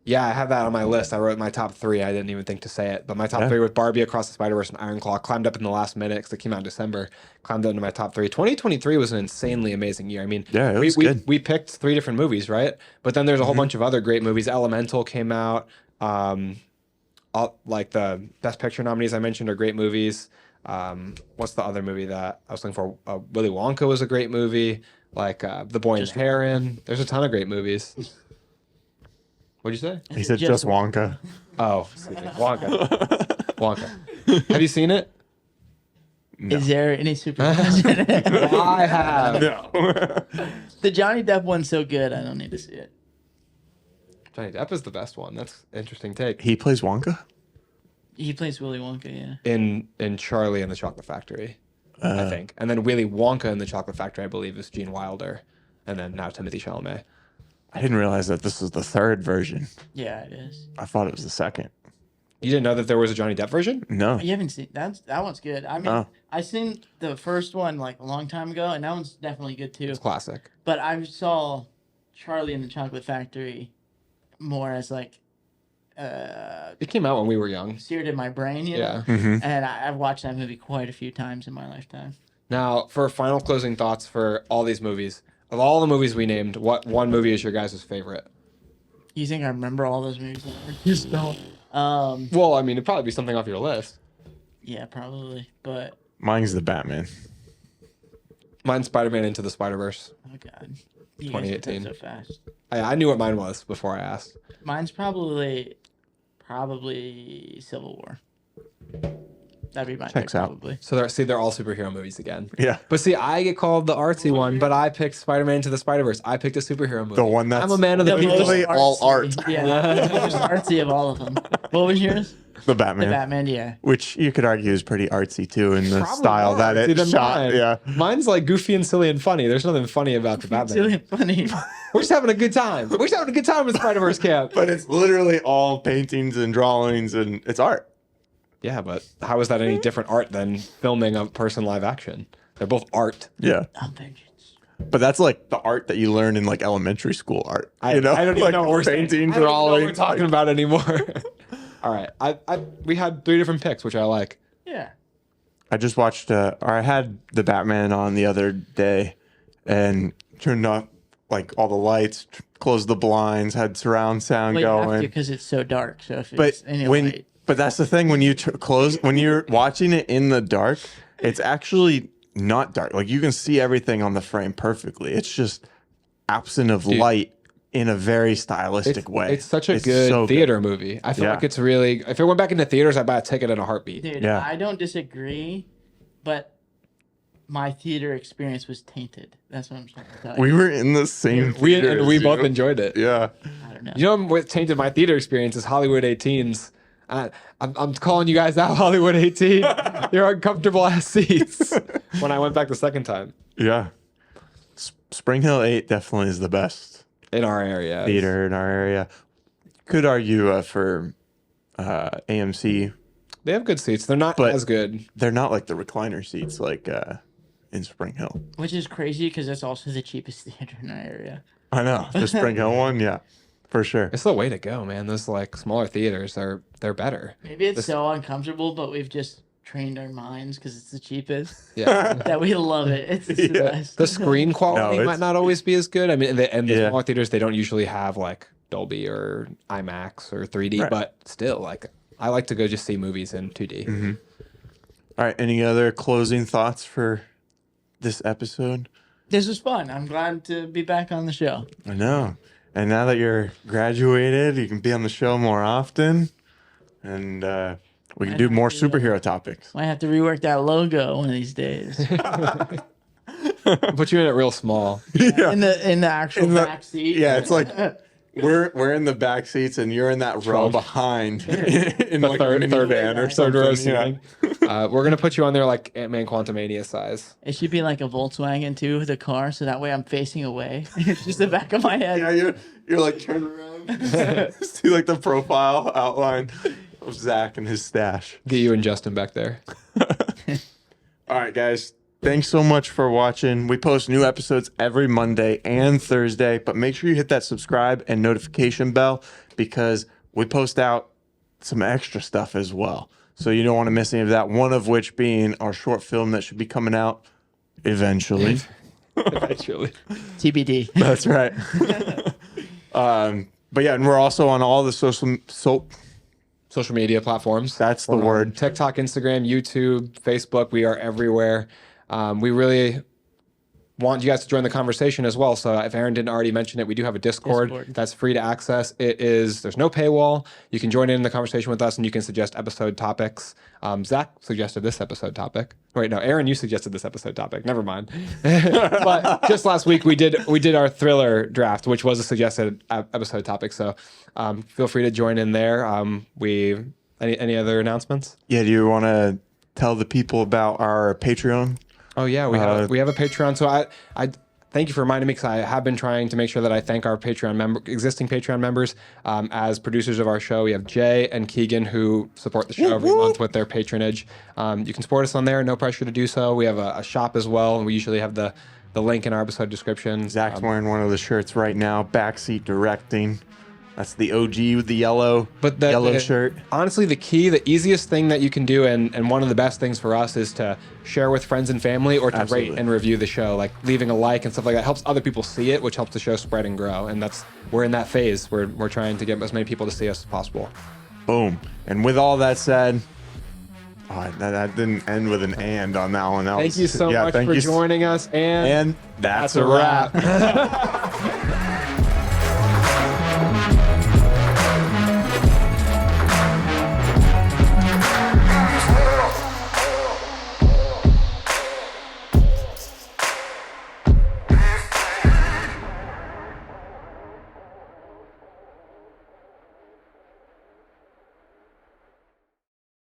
Yeah, I have that on my list. I wrote my top 3. I didn't even think to say it, but my top Yeah. 3 with Barbie, Across the Spider-Verse, and Iron Claw climbed up in the last minute because it came out in December. Climbed up into my top 3. 2023 was an insanely amazing year. I mean, Yeah, it was good. we picked 3 different movies, right? But then there's a whole bunch of other great movies. Elemental came out. Like the Best Picture nominees I mentioned are great movies. What's the other movie that I was looking for? Willy Wonka was a great movie. Like The Boy and the Heron. There's a ton of great movies. What'd you say? He said just Wonka. Oh, excuse me. Wonka. Wonka. Have you seen it? Is there any superstars in it? I have. No. The Johnny Depp one's so good, I don't need to see it. Johnny Depp is the best one. That's an interesting take. He plays Wonka? He plays Willy Wonka, yeah. In Charlie and the Chocolate Factory, I think. And then Willy Wonka in the Chocolate Factory, I believe, is Gene Wilder. And then now Timothy Chalamet. I didn't realize that this was the third version. Yeah, it is. I thought it was the second. You didn't know that there was a Johnny Depp version? No. You haven't seen that one's good. I mean, Oh. I seen the first one like a long time ago, and that one's definitely good too. It's classic. But I saw Charlie and the Chocolate Factory more as like It came out when we were young. seared in my brain, you know? Yeah. Mm-hmm. And I've watched that movie quite a few times in my lifetime. Now, for final closing thoughts for all these movies, of all the movies we named, what one movie is your guys' favorite? You think I remember all those movies? Just don't. Well, I mean, it'd probably be something off your list. Yeah, probably. But Mine's the Batman. Mine's Spider-Man Into the Spider-Verse. oh god, you guys did that 2018. so fast. I knew what mine was before I asked. Mine's probably Civil War. That'd be my Checks pick, out. probably. So they're all superhero movies again. Yeah. But see, I get called the artsy one, but I picked Spider-Man Into the Spider-Verse. I picked a superhero movie. The one that's I'm a man of the The people. most literally all artsy. art. Yeah, the most artsy of all of them. What was yours? The The Batman. Batman, yeah. Which you could argue is pretty artsy too in the Probably style more that artsy it than shot. mine. Yeah. Mine's like goofy and silly and funny. There's nothing funny about the Batman. Silly and funny. We're just having a good time. We're just having a good time with Spider-Verse camp. But it's literally all paintings and drawings and it's art. Yeah, but how is that any different art than filming a person live action? They're both art. Yeah. I'm vengeance. But that's like the art that you learn in like elementary school art. I You know? don't even like know what we're saying. painting, I don't even know what drawing. we're talking about anymore. All right, we had 3 different picks, which I like. Yeah. I just watched, or I had the Batman on the other day and turned off like all the lights, closed the blinds, had surround sound Well, you have to going. because it's so dark. So if But it's any when, light, but that's the thing when you when you're watching it in the dark, it's actually not dark. Like you can see everything on the frame perfectly. It's just absent of light in a very stylistic way. It's such a good so theater movie. I feel Yeah. like it's really. If it went back into theaters, I'd buy a ticket in a heartbeat. dude, Yeah. I don't disagree, but my theater experience was tainted. That's what I'm trying to tell you. We were in the same We theater and we as both you. enjoyed it. Yeah. I don't know. You know what tainted my theater experience is Hollywood 18s. I'm calling you guys out, Hollywood 18. You're uncomfortable ass seats. When I went back the second time Yeah. Spring Hill 8 definitely is the best in our area. theater in our area. Could argue for AMC. They have good seats. They're not But- as good. They're not like the recliner seats like in Spring Hill. Which is crazy because that's also the cheapest theater in our area. I know. The Spring Hill one, yeah. For sure. It's the way to go, man. Those like smaller theaters, they're better. Maybe it's so uncomfortable, but we've just trained our minds because it's the cheapest Yeah. that we love it. It's the Yeah. best. The screen quality it's- might not always be as good. I mean, and the Yeah. smaller theaters, they don't usually have like Dolby or IMAX or 3D, Right. but still, like, I like to go just see movies in 2D. Mm-hmm. All right. Any other closing thoughts for this episode? This was fun. I'm glad to be back on the show. I know. And now that you're graduated, you can be on the show more often. And we can do more superhero topics. Might have to rework that logo one of these days. Put you in it real small. Yeah. In the actual In the- back seat. Yeah, it's like we're in the back seats and you're in that row behind in like a minivan or third row something. seating. We're gonna put you on there like Ant-Man Quantumania size. It should be like a Volkswagen too, the car, so that way I'm facing away. It's just the back of my head. Yeah, you're like turn around, see like the profile outline of Zach and his stash. Get you and Justin back there. All right, guys. Thanks so much for watching. We post new episodes every Monday and Thursday, but make sure you hit that subscribe and notification bell because we post out some extra stuff as well. So you don't want to miss any of that. One of which being our short film that should be coming out eventually. Eventually. TBD. That's right. But yeah, and we're also on all the Social media platforms. That's the We're on word. TikTok, Instagram, YouTube, Facebook. We are everywhere. We really want you guys to join the conversation as well. So if Aaron didn't already mention it, we do have a Discord that's free to access. There's no paywall. You can join in the conversation with us and you can suggest episode topics. Zach suggested this episode topic. Wait, no, Aaron, you suggested this episode topic. Never mind. But just last week we did our thriller draft, which was a suggested episode topic. So feel free to join in there. Any other announcements? Yeah, do you want to tell the people about our Patreon? Oh yeah, we have a Patreon. So I thank you for reminding me because I have been trying to make sure that I thank our existing Patreon members as producers of our show. We have Jay and Keegan who support the show every month with their patronage. You can support us on there, no pressure to do so. We have a shop as well, and we usually have the link in our episode description. Zach's wearing one of the shirts right now. Backseat directing. That's the OG with the yellow shirt. Honestly, the easiest thing that you can do, and one of the best things for us is to share with friends and family, or to Absolutely. rate and review the show. Like leaving a like and stuff like that helps other people see it, which helps the show spread and grow. And we're in that phase. We're trying to get as many people to see us as possible. Boom. And with all that said, that didn't end with an and on that one. Thank you so much for joining us. And that's a wrap.